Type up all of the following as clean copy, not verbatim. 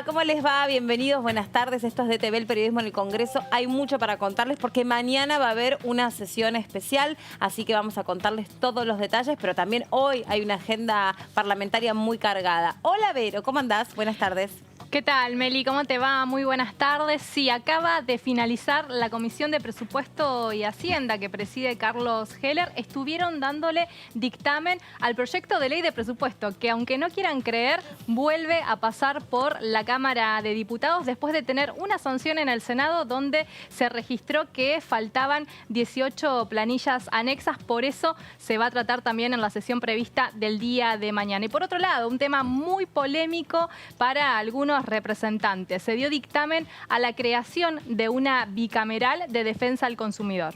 ¿cómo les va? Bienvenidos, buenas tardes. Esto es de TV, el periodismo en el Congreso. Hay mucho para contarles porque mañana va a haber una sesión especial, así que vamos a contarles todos los detalles, pero también hoy hay una agenda parlamentaria muy cargada. Hola, Vero, ¿cómo andás? Buenas tardes. ¿Qué tal, Meli? ¿Cómo te va? Muy buenas tardes. Sí, acaba de finalizar la Comisión de Presupuesto y Hacienda que preside Carlos Heller. Estuvieron dándole dictamen al proyecto de ley de presupuesto que, aunque no quieran creer, vuelve a pasar por la Cámara de Diputados después de tener una sanción en el Senado donde se registró que faltaban 18 planillas anexas. Por eso se va a tratar también en la sesión prevista del día de mañana. Y por otro lado, un tema muy polémico para algunos representantes. Se dio dictamen a la creación de una bicameral de defensa al consumidor.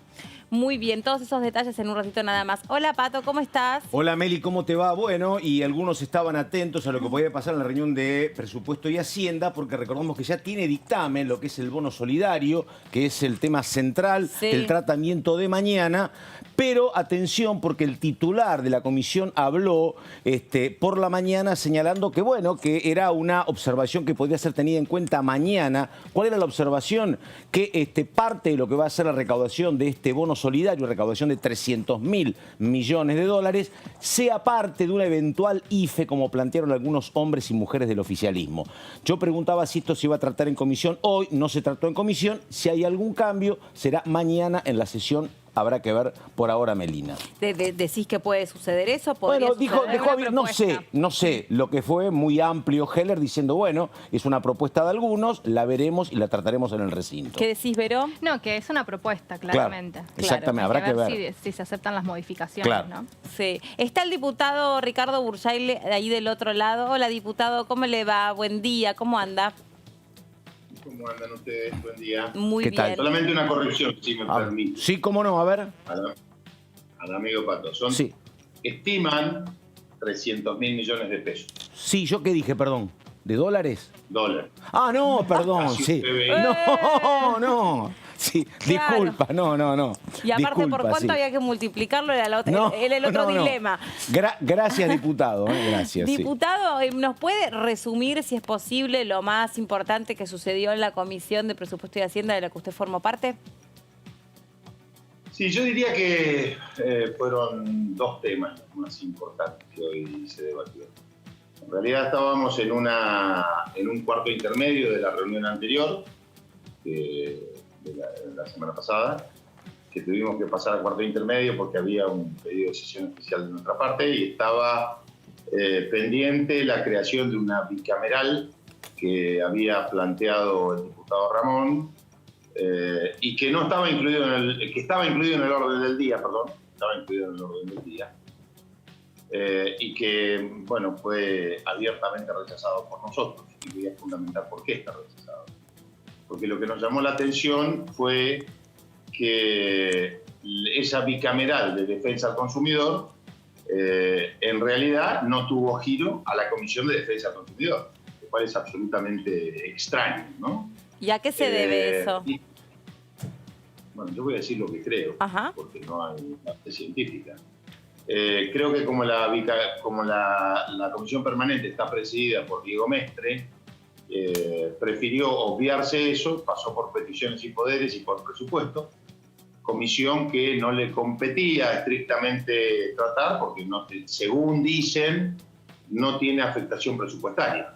Muy bien, todos esos detalles en un ratito nada más. Hola, Pato, ¿cómo estás? Hola, Meli, ¿cómo te va? Bueno, y algunos estaban atentos a lo que podía pasar en la reunión de Presupuesto y Hacienda, porque recordamos que ya tiene dictamen lo que es el bono solidario, que es el tema central del tratamiento de mañana. Pero atención, porque el titular de la comisión habló por la mañana señalando que, bueno, que era una observación que podría ser tenida en cuenta mañana. ¿Cuál era la observación? Que parte de lo que va a ser la recaudación de este bono solidario, recaudación de 300.000 millones de dólares, sea parte de una eventual IFE, como plantearon algunos hombres y mujeres del oficialismo. Yo preguntaba si esto se iba a tratar en comisión. Hoy no se trató en comisión. Si hay algún cambio, será mañana en la sesión. Habrá que ver por ahora, Melina. ¿Decís que puede suceder eso? Bueno, dejó abierto, no sé, lo que fue muy amplio Heller diciendo, bueno, es una propuesta de algunos, la veremos y la trataremos en el recinto. ¿Qué decís, Vero? No, que es una propuesta, claramente. Claro, exactamente, habrá que ver. Si se aceptan las modificaciones, ¿no? Sí. Está el diputado Ricardo Bursaile ahí del otro lado. Hola, diputado, ¿cómo le va? Buen día, ¿cómo anda? ¿Cómo andan ustedes? Buen día. Muy bien. Tal? Solamente una corrección, si me permite. Sí, cómo no, a ver. Al amigo Pato. Estiman 300.000 millones de pesos. Sí, ¿yo qué dije, perdón? ¿De dólares? Dólares. Ah, no, perdón, sí. No. Sí, claro. Disculpa, no. Y aparte, disculpa, ¿por cuánto había que multiplicarlo? Era el otro dilema. Gracias, diputado. Gracias. Diputado, ¿nos puede resumir, si es posible, lo más importante que sucedió en la Comisión de Presupuesto y Hacienda de la que usted formó parte? Sí, yo diría que fueron dos temas más importantes que hoy se debatieron. En realidad estábamos en un cuarto intermedio de la reunión anterior, de la semana pasada, que tuvimos que pasar al cuarto intermedio porque había un pedido de sesión especial de nuestra parte y estaba pendiente la creación de una bicameral que había planteado el diputado Ramón y que no estaba incluido que estaba incluido en el orden del día, y que, bueno, fue abiertamente rechazado por nosotros. Y voy a fundamentar por qué está rechazado. Porque lo que nos llamó la atención fue que esa bicameral de defensa al consumidor en realidad no tuvo giro a la Comisión de Defensa al Consumidor, lo cual es absolutamente extraño, ¿no? ¿Y a qué se debe eso? Bueno, yo voy a decir lo que creo, porque no hay parte científica. Creo que como la Comisión Permanente está presidida por Diego Mestre, prefirió obviarse eso, pasó por peticiones y poderes y por presupuesto, comisión que no le competía estrictamente tratar porque, según dicen, no tiene afectación presupuestaria.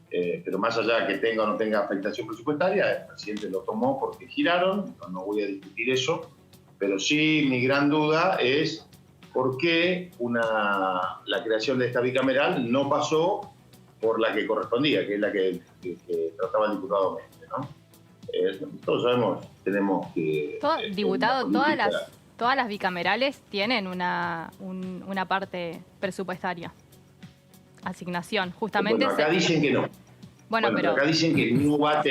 Pero más allá de que tenga o no tenga afectación presupuestaria, el presidente lo tomó porque giraron, no voy a discutir eso, pero sí mi gran duda es por qué la creación de esta bicameral no pasó por la que correspondía, que es la que trataba el diputado Mestre, ¿no? Todos sabemos, tenemos que... Diputado, todas las bicamerales tienen una parte presupuestaria. Asignación, justamente... Bueno, acá dicen que no. Bueno, pero acá dicen que no va a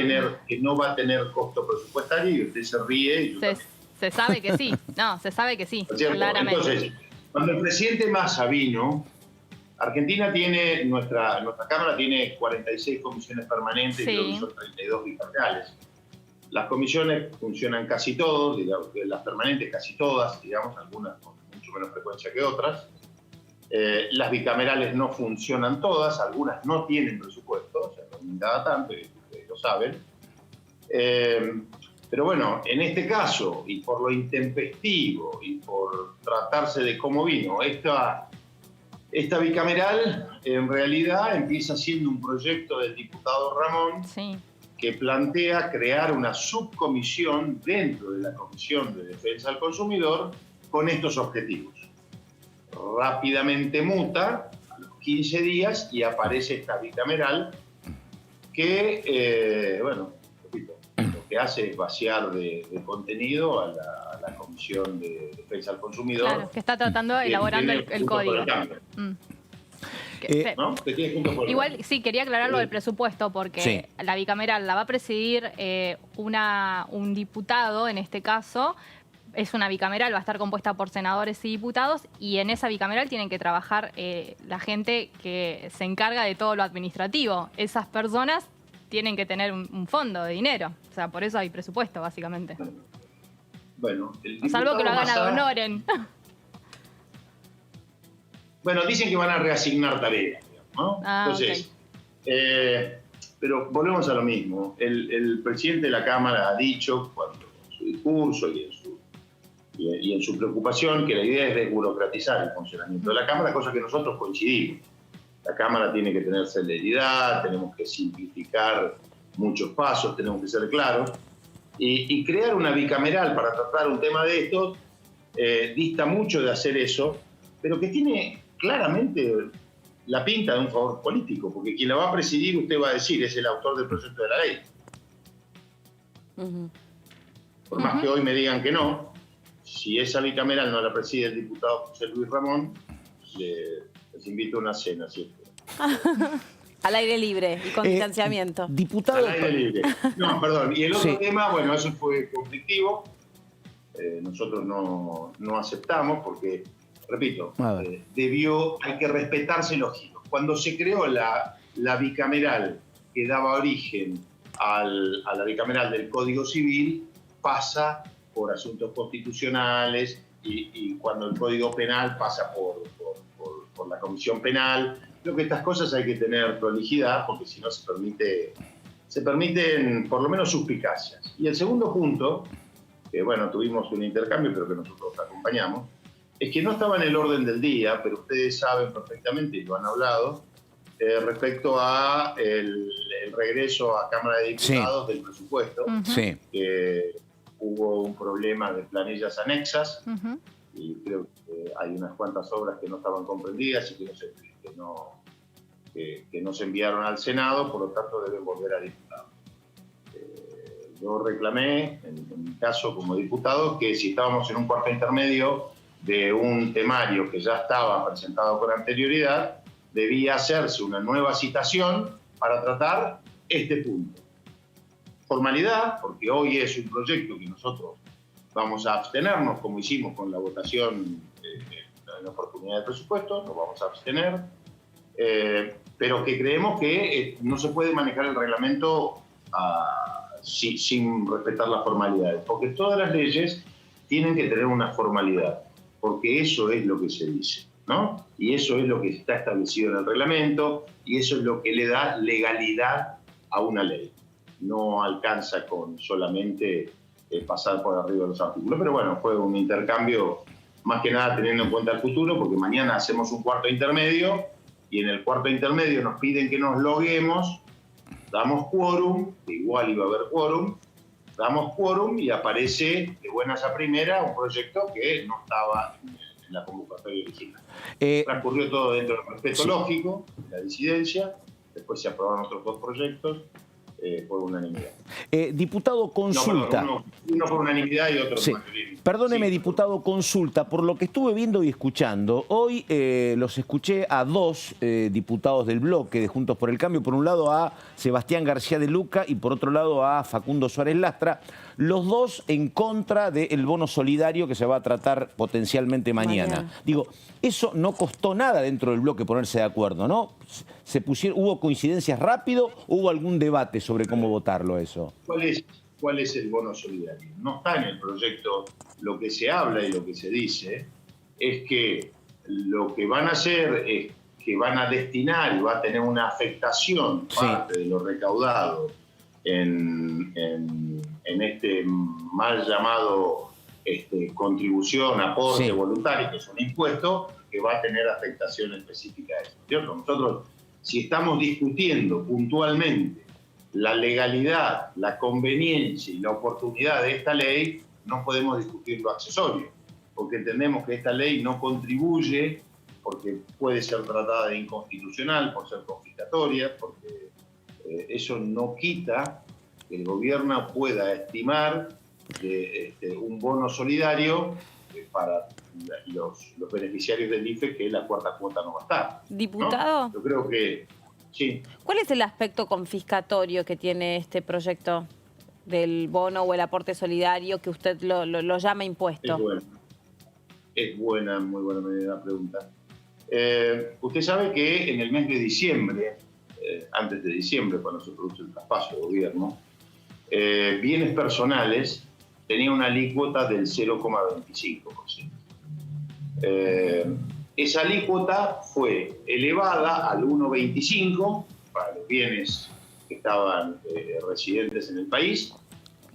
tener costo presupuestario y usted se ríe. Se sabe que sí, se sabe que sí, claramente. Entonces, cuando el presidente Massa vino, Argentina tiene, nuestra Cámara tiene 46 comisiones permanentes y creo que son 32 bicamerales. Las comisiones funcionan casi todas, digamos, las permanentes casi todas, digamos, algunas con mucho menos frecuencia que otras. Las bicamerales no funcionan todas, algunas no tienen presupuesto, o sea, cada tanto, y ustedes lo saben. Pero bueno, en este caso, y por lo intempestivo, y por tratarse de cómo vino, esta bicameral en realidad empieza siendo un proyecto del diputado Ramón, sí, que plantea crear una subcomisión dentro de la Comisión de Defensa del Consumidor con estos objetivos. Rápidamente muta, a los 15 días, y aparece esta bicameral que, bueno, repito, lo que hace es vaciar de contenido a la Comisión de Defensa del Consumidor. claro, que está tratando, elaborando el código. ¿No? Igual, sí, quería aclarar lo del presupuesto, porque sí, la bicameral la va a presidir un diputado, en este caso. Es una bicameral, va a estar compuesta por senadores y diputados, y en esa bicameral tienen que trabajar la gente que se encarga de todo lo administrativo. Esas personas tienen que tener un fondo de dinero. O sea, por eso hay presupuesto, básicamente. Bueno, Salvo que lo hagan ad honorem. Bueno, dicen que van a reasignar tareas, ¿no? Entonces, pero volvemos a lo mismo. El presidente de la Cámara ha dicho, cuando en su discurso y en su preocupación, que la idea es desburocratizar el funcionamiento de la Cámara, cosa que nosotros coincidimos. La Cámara tiene que tener celeridad, tenemos que simplificar muchos pasos, tenemos que ser claros. Y crear una bicameral para tratar un tema de estos dista mucho de hacer eso, pero que tiene claramente la pinta de un favor político, porque quien la va a presidir, usted va a decir, es el autor del proyecto de la ley. Por más que hoy me digan que no, si esa bicameral no la preside el diputado José Luis Ramón, les invito a una cena, ¿cierto? Al aire libre y con distanciamiento. Diputado... Al aire libre. No, perdón. Y el otro tema, bueno, eso fue conflictivo. Nosotros no aceptamos porque, repito, hay que respetarse los giros. Cuando se creó la bicameral que daba origen a la bicameral del Código Civil, pasa por asuntos constitucionales y cuando el Código Penal pasa por la Comisión Penal. Creo que estas cosas hay que tener prolijidad porque si no se permiten por lo menos suspicacias. Y el segundo punto, que bueno, tuvimos un intercambio pero que nosotros acompañamos, es que no estaba en el orden del día, pero ustedes saben perfectamente y lo han hablado, respecto a el regreso a Cámara de Diputados del presupuesto, que hubo un problema de planillas anexas y creo que hay unas cuantas obras que no estaban comprendidas y que no se enviaron al Senado, por lo tanto deben volver a diputados. Yo reclamé, en mi caso como diputado, que si estábamos en un cuarto intermedio de un temario que ya estaba presentado con anterioridad, debía hacerse una nueva citación para tratar este punto. Formalidad, porque hoy es un proyecto que nosotros vamos a abstenernos, como hicimos con la votación en la oportunidad de presupuesto, nos vamos a abstener, pero que creemos que no se puede manejar el reglamento sin respetar las formalidades, porque todas las leyes tienen que tener una formalidad, porque eso es lo que se dice, ¿no? Y eso es lo que está establecido en el reglamento, y eso es lo que le da legalidad a una ley. No alcanza con solamente pasar por arriba de los artículos. Pero bueno, fue un intercambio más que nada teniendo en cuenta el futuro, porque mañana hacemos un cuarto intermedio y en el cuarto intermedio nos piden que nos loguemos, damos quórum, que igual iba a haber quórum, damos quórum y aparece de buenas a primera un proyecto que no estaba en la convocatoria original. Transcurrió todo dentro del respeto lógico, de la disidencia, después se aprobaron otros dos proyectos, por unanimidad. Diputado, consulta. No, uno por unanimidad y otro por mayoría. Perdóneme, diputado, consulta. Por lo que estuve viendo y escuchando, hoy los escuché a dos diputados del bloque de Juntos por el Cambio. Por un lado a Sebastián García de Luca y por otro lado a Facundo Suárez Lastra. Los dos en contra del bono solidario que se va a tratar potencialmente mañana. Digo, eso no costó nada dentro del bloque ponerse de acuerdo, ¿no? ¿Hubo coincidencias rápido? ¿Hubo algún debate sobre cómo votarlo eso? ¿Cuál es el bono solidario? No está en el proyecto. Lo que se habla y lo que se dice es que lo que van a hacer es que van a destinar y va a tener una afectación parte de lo recaudado en este mal llamado contribución, aporte voluntario, que es un impuesto, que va a tener afectación específica a eso, ¿cierto? Nosotros, si estamos discutiendo puntualmente la legalidad, la conveniencia y la oportunidad de esta ley, no podemos discutir lo accesorio, porque entendemos que esta ley no contribuye, porque puede ser tratada de inconstitucional, por ser confiscatoria, porque eso no quita que el gobierno pueda estimar un bono solidario para los beneficiarios del IFE, que la cuarta cuota no va a estar. Diputado. ¿No? Yo creo que sí. ¿Cuál es el aspecto confiscatorio que tiene este proyecto del bono o el aporte solidario que usted lo llama impuesto? Es buena, muy buena la pregunta. Usted sabe que en el mes de diciembre, antes de diciembre, cuando se produce el traspaso de gobierno, bienes personales tenía una alícuota del 0,25%. Esa alícuota fue elevada al 1,25% para los bienes que estaban residentes en el país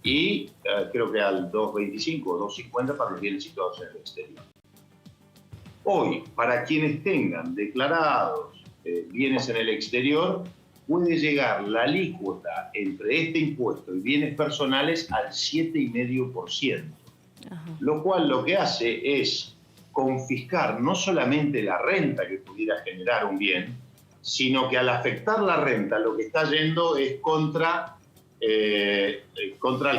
y creo que al 2,25 o 2,50 para los bienes situados en el exterior. Hoy, para quienes tengan declarados bienes en el exterior, puede llegar la alícuota entre este impuesto y bienes personales al 7,5%. Lo cual lo que hace es confiscar no solamente la renta que pudiera generar un bien, sino que al afectar la renta lo que está yendo es contra el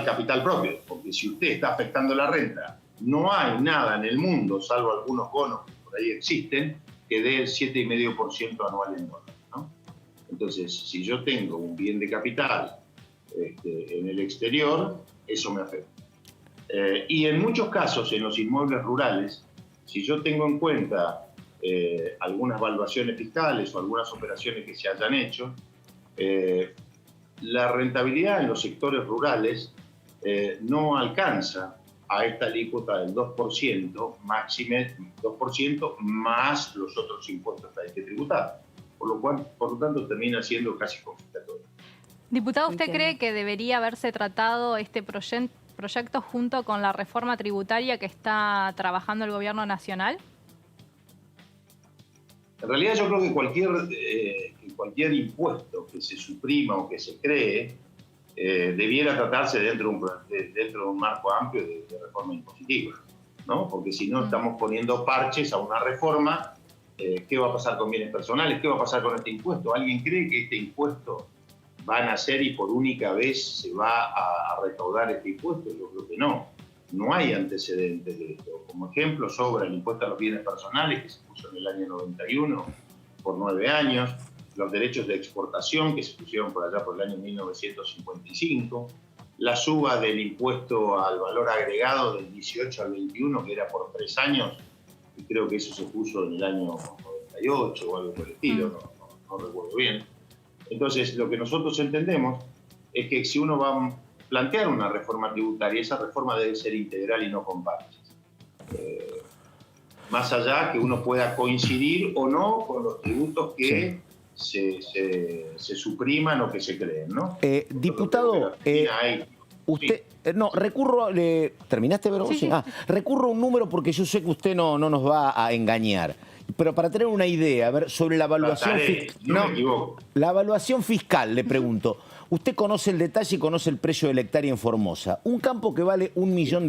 capital propio. Porque si usted está afectando la renta, no hay nada en el mundo, salvo algunos bonos que por ahí existen, que dé el 7,5% anual en dólares, ¿no? Entonces, si yo tengo un bien de capital en el exterior, eso me afecta. Y en muchos casos, en los inmuebles rurales, si yo tengo en cuenta algunas valuaciones fiscales o algunas operaciones que se hayan hecho, la rentabilidad en los sectores rurales no alcanza a esta alícuota del 2%, máxime 2%, más los otros impuestos que hay que tributar. Por lo tanto, termina siendo casi confiscatorio. Diputado, ¿usted cree que debería haberse tratado este proyecto junto con la reforma tributaria que está trabajando el Gobierno Nacional? En realidad yo creo que cualquier impuesto que se suprima o que se cree debiera tratarse dentro de un marco amplio de reforma impositiva, ¿no? Porque si no estamos poniendo parches a una reforma. ¿Qué va a pasar con bienes personales? ¿Qué va a pasar con este impuesto? ¿Alguien cree que este impuesto va a nacer y por única vez se va a recaudar este impuesto? Yo creo que no. No hay antecedentes de esto. Como ejemplo, sobra el impuesto a los bienes personales, que se puso en el año 91 por 9 años, los derechos de exportación, que se pusieron por allá por el año 1955, la suba del impuesto al valor agregado del 18 al 21, que era por 3 años, y creo que eso se puso en el año 98 o algo por el estilo, no recuerdo bien. Entonces, lo que nosotros entendemos es que si uno va a plantear una reforma tributaria, esa reforma debe ser integral y no con parches. Más allá que uno pueda coincidir o no con los tributos que se supriman o que se creen, ¿no? Diputado, usted... No, ¿terminaste, Vero? Sí. Recurro a un número porque yo sé que usted no nos va a engañar. Pero para tener una idea, a ver, sobre la evaluación fiscal. No me equivoco. La evaluación fiscal, le pregunto. Usted conoce el detalle y conoce el precio de la hectárea en Formosa. Un campo que vale $1 millón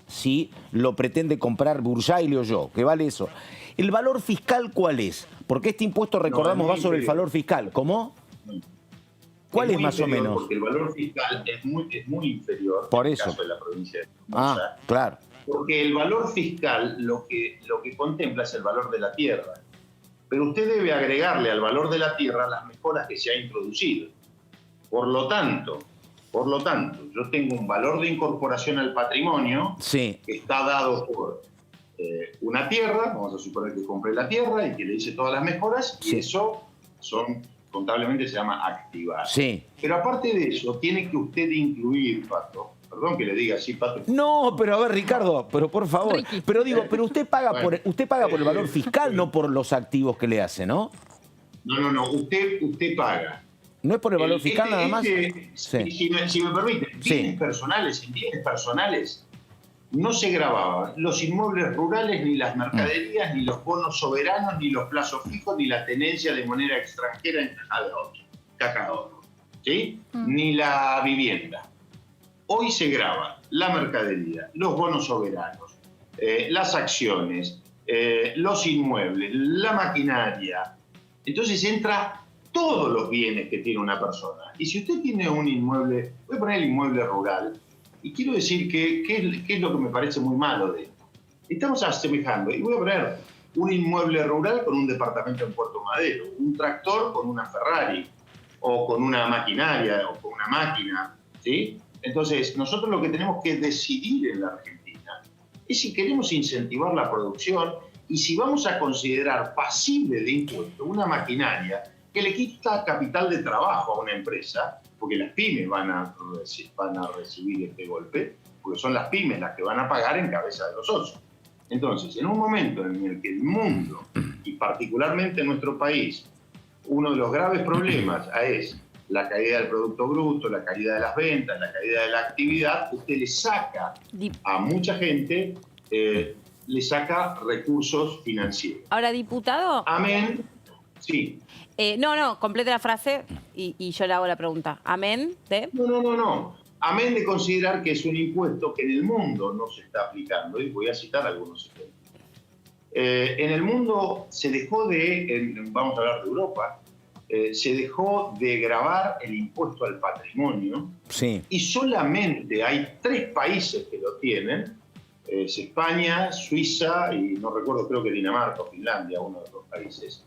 si lo pretende comprar Burjaile o yo, que vale eso. ¿El valor fiscal cuál es? Porque este impuesto, recordamos, va sobre el valor fiscal. ¿Cómo? ¿Cuál es más o menos? Porque el valor fiscal es muy inferior por en eso. el caso de la provincia de Formosa. Claro. Porque el valor fiscal lo que contempla es el valor de la tierra. Pero usted debe agregarle al valor de la tierra las mejoras que se ha introducido. Por lo tanto, yo tengo un valor de incorporación al patrimonio que está dado por una tierra, vamos a suponer que compré la tierra y que le hice todas las mejoras, y eso contablemente se llama activar. Pero aparte de eso, tiene que usted incluir, Pato, Perdón que le diga así, Pato. No, pero a ver, Ricardo, pero por favor. Ricky. Pero digo, pero usted paga por el valor fiscal, no por los activos que le hace, ¿no? No, usted paga. ¿No es por el valor fiscal nada más? Sí. Si me permite, bienes personales, en bienes personales no se grababan los inmuebles rurales, ni las mercaderías, ni los bonos soberanos, ni los plazos fijos, ni la tenencia de moneda extranjera en caja de ahorro, ¿sí? Ni la vivienda. Hoy se graba la mercadería, los bonos soberanos, las acciones, los inmuebles, la maquinaria. Entonces entra todos los bienes que tiene una persona. Y si usted tiene un inmueble, voy a poner el inmueble rural, y quiero decir qué es lo que me parece muy malo de esto. Estamos asemejando, y voy a poner un inmueble rural con un departamento en Puerto Madero, un tractor con una Ferrari, o con una maquinaria, o con una máquina, ¿sí? Entonces, nosotros lo que tenemos que decidir en la Argentina es si queremos incentivar la producción y si vamos a considerar pasible de impuesto una maquinaria que le quita capital de trabajo a una empresa, porque las pymes van a recibir este golpe, porque son las pymes las que van a pagar en cabeza de los socios. Entonces, en un momento en el que el mundo, y particularmente nuestro país, uno de los graves problemas es la caída del Producto Bruto, la caída de las ventas, la caída de la actividad, usted le saca a mucha gente, le saca recursos financieros. Ahora, diputado... Amén. Sí. No, complete la frase y yo le hago la pregunta. Amén de... No. Amén de considerar que es un impuesto que en el mundo no se está aplicando. Y voy a citar algunos ejemplos. En el mundo se dejó vamos a hablar de Europa, se dejó de gravar el impuesto al patrimonio. Sí. Y solamente hay 3 países que lo tienen. Es España, Suiza y no recuerdo, creo que Dinamarca o Finlandia, uno de los países.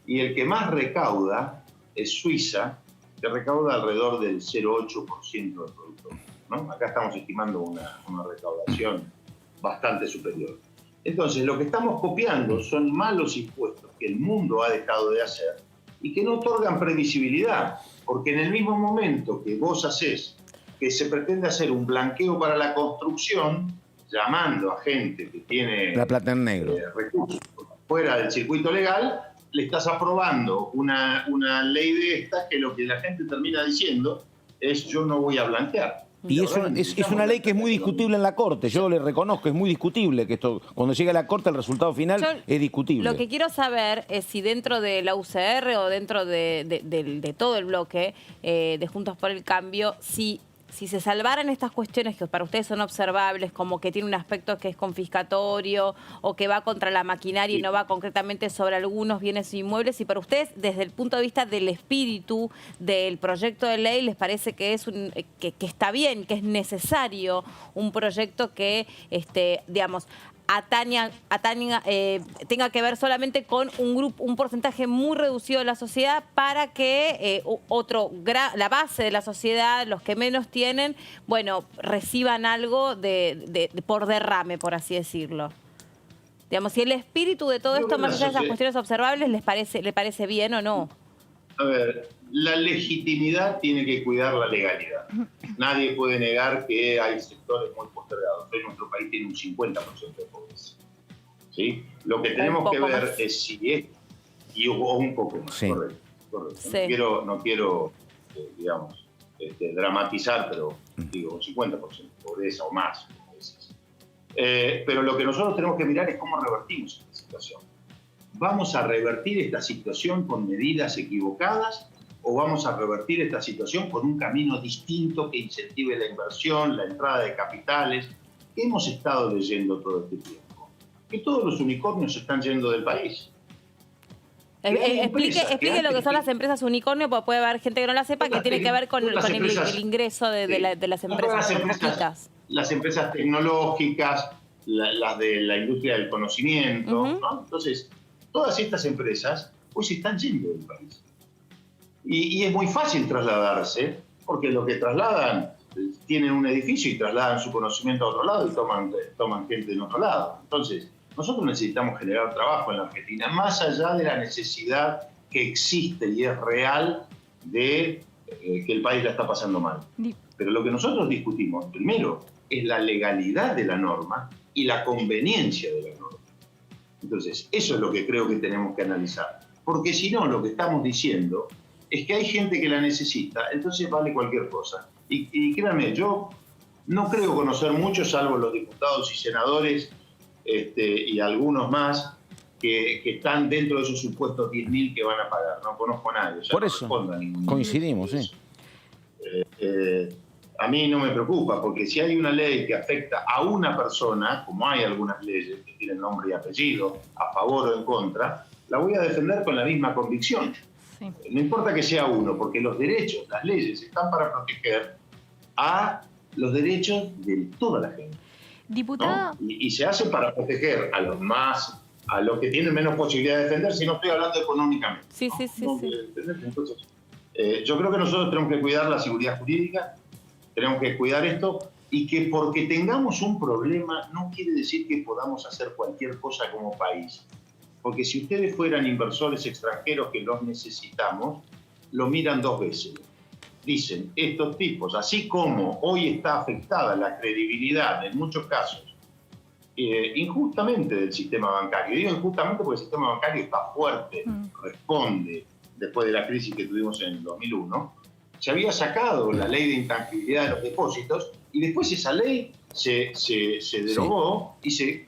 Y el que más recauda es Suiza, que recauda alrededor del 0,8% del producto, ¿no? Acá estamos estimando una recaudación bastante superior. Entonces, lo que estamos copiando son malos impuestos que el mundo ha dejado de hacer y que no otorgan previsibilidad, porque en el mismo momento que vos hacés, que se pretende hacer un blanqueo para la construcción, llamando a gente que tiene la plata en negro, recursos fuera del circuito legal, le estás aprobando una ley de estas que lo que la gente termina diciendo es yo no voy a blanquear. Y es una ley que es muy discutible en la Corte. Yo le reconozco, es muy discutible que esto, cuando llega a la Corte, el resultado final es discutible. Lo que quiero saber es si dentro de la UCR o dentro de todo el bloque de Juntos por el Cambio, si se salvaran estas cuestiones que para ustedes son observables, como que tiene un aspecto que es confiscatorio o que va contra la maquinaria y no va concretamente sobre algunos bienes inmuebles, y para ustedes, desde el punto de vista del espíritu del proyecto de ley, les parece que es que está bien, que es necesario un proyecto que, digamos, tenga que ver solamente con un porcentaje muy reducido de la sociedad para que la base de la sociedad, los que menos tienen, bueno, reciban algo por derrame, por así decirlo. Digamos, si el espíritu de todo esto, más allá de esas cuestiones observables, ¿le parece bien o no? A ver, la legitimidad tiene que cuidar la legalidad. Nadie puede negar que hay sectores muy postergados. Hoy nuestro país tiene un 50% de pobreza. ¿Sí? Lo que tenemos que ver es si es, o un poco más, sí. Correcto. Sí. No quiero digamos, dramatizar, pero digo, un 50% de pobreza o más. Pero lo que nosotros tenemos que mirar es cómo revertimos esta situación. ¿Vamos a revertir esta situación con medidas equivocadas o vamos a revertir esta situación con un camino distinto que incentive la inversión, la entrada de capitales? ¿Qué hemos estado leyendo todo este tiempo? Que todos los unicornios se están yendo del país. Explique lo que son las empresas unicornio, porque puede haber gente que no la sepa, que tiene que ver con el ingreso de las empresas. Las empresas tecnológicas, las de la industria del conocimiento, ¿no? Entonces, todas estas empresas hoy se están yendo del país. Y es muy fácil trasladarse, porque lo que trasladan, tienen un edificio y trasladan su conocimiento a otro lado y toman gente en otro lado. Entonces, nosotros necesitamos generar trabajo en la Argentina, más allá de la necesidad que existe y es real de que el país la está pasando mal. Pero lo que nosotros discutimos, primero, es la legalidad de la norma y la conveniencia de la norma. Entonces, eso es lo que creo que tenemos que analizar. Porque si no, lo que estamos diciendo es que hay gente que la necesita, entonces vale cualquier cosa. Y créanme, yo no creo conocer muchos, salvo los diputados y senadores y algunos más, que están dentro de esos supuestos 10.000 que van a pagar. No conozco a nadie. O sea, por no eso, respondo a ninguno. coincidimos, sí. A mí no me preocupa, porque si hay una ley que afecta a una persona, como hay algunas leyes que tienen nombre y apellido, a favor o en contra, la voy a defender con la misma convicción. Sí. No importa que sea uno, porque los derechos, las leyes, están para proteger a los derechos de toda la gente. Diputado. ¿No? Y se hace para proteger a los que tienen menos posibilidad de defender, si no estoy hablando económicamente. Sí. Entonces, yo creo que nosotros tenemos que cuidar la seguridad jurídica, tenemos que cuidar esto, y que porque tengamos un problema no quiere decir que podamos hacer cualquier cosa como país. Porque si ustedes fueran inversores extranjeros que los necesitamos, lo miran dos veces. Dicen, estos tipos, así como hoy está afectada la credibilidad en muchos casos, injustamente del sistema bancario. Digo injustamente porque el sistema bancario está fuerte, responde después de la crisis que tuvimos en el 2001. Se había sacado la ley de intangibilidad de los depósitos y después esa ley se derogó y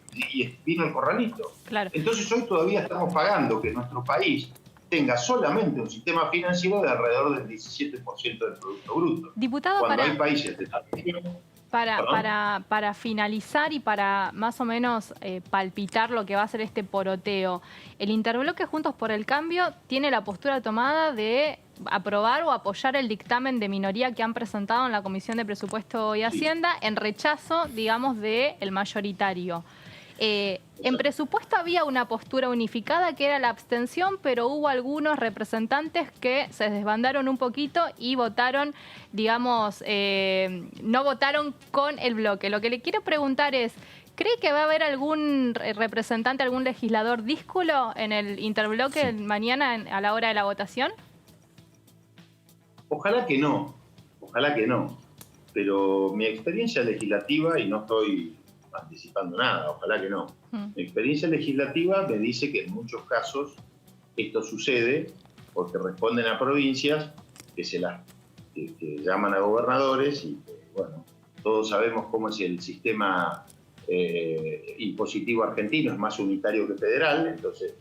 vino el corralito. Claro. Entonces hoy todavía estamos pagando que nuestro país tenga solamente un sistema financiero de alrededor del 17% del Producto Bruto. Diputado, cuando hay países de para finalizar y para más o menos palpitar lo que va a ser este poroteo, el interbloque Juntos por el Cambio tiene la postura tomada de aprobar o apoyar el dictamen de minoría que han presentado en la Comisión de Presupuesto y Hacienda en rechazo, digamos, del mayoritario. En presupuesto había una postura unificada que era la abstención, pero hubo algunos representantes que se desbandaron un poquito y votaron, digamos, no votaron con el bloque. Lo que le quiero preguntar es, ¿cree que va a haber algún representante, algún legislador díscolo en el interbloque mañana a la hora de la votación? Ojalá que no, pero mi experiencia legislativa, y no estoy anticipando nada, ojalá que no. Mi experiencia legislativa me dice que en muchos casos esto sucede porque responden a provincias que llaman a gobernadores y que, bueno, todos sabemos cómo es el sistema impositivo argentino, es más unitario que federal, entonces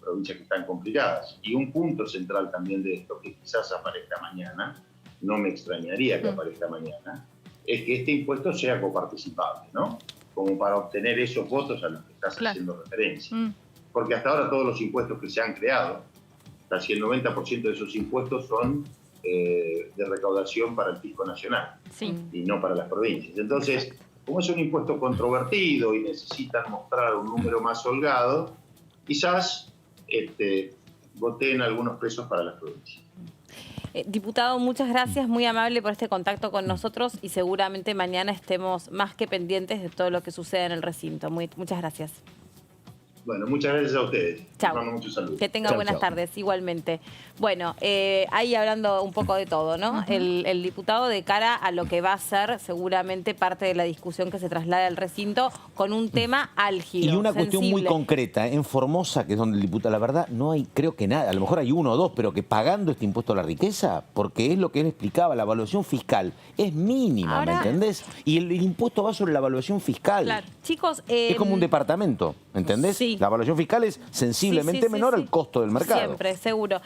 provincias que están complicadas. Y un punto central también de esto, que quizás aparezca mañana, no me extrañaría que aparezca mañana, es que este impuesto sea coparticipable, ¿no? Como para obtener esos votos a los que estás haciendo referencia. Porque hasta ahora todos los impuestos que se han creado, casi el 90% de esos impuestos son de recaudación para el fisco nacional y no para las provincias. Entonces, como es un impuesto controvertido y necesitan mostrar un número más holgado, quizás voten algunos pesos para las provincias. Diputado, muchas gracias, muy amable por este contacto con nosotros y seguramente mañana estemos más que pendientes de todo lo que sucede en el recinto. Muchas gracias. Bueno, muchas gracias a ustedes. Chao. Muchos saludos. Que tenga buenas tardes, igualmente. Bueno, ahí hablando un poco de todo, ¿no? El diputado de cara a lo que va a ser seguramente parte de la discusión que se traslada al recinto con un tema álgido, y una cuestión muy sensible. concreta. En Formosa, que es donde el diputado, la verdad, no hay, creo que nada, a lo mejor hay uno o dos, pero que pagando este impuesto a la riqueza, porque es lo que él explicaba, la evaluación fiscal es mínima, Ahora, ¿me entendés? Y el impuesto va sobre la evaluación fiscal. Claro. Chicos, es como un departamento, ¿entendés? Sí. La evaluación fiscal es sensiblemente menor al costo del mercado. Siempre, seguro.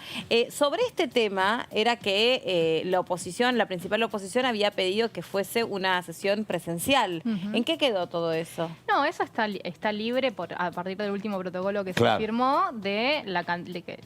Sobre este tema era que la oposición, la principal oposición, había pedido que fuese una sesión presencial. ¿En qué quedó todo eso? No, eso está libre a partir del último protocolo que se firmó de que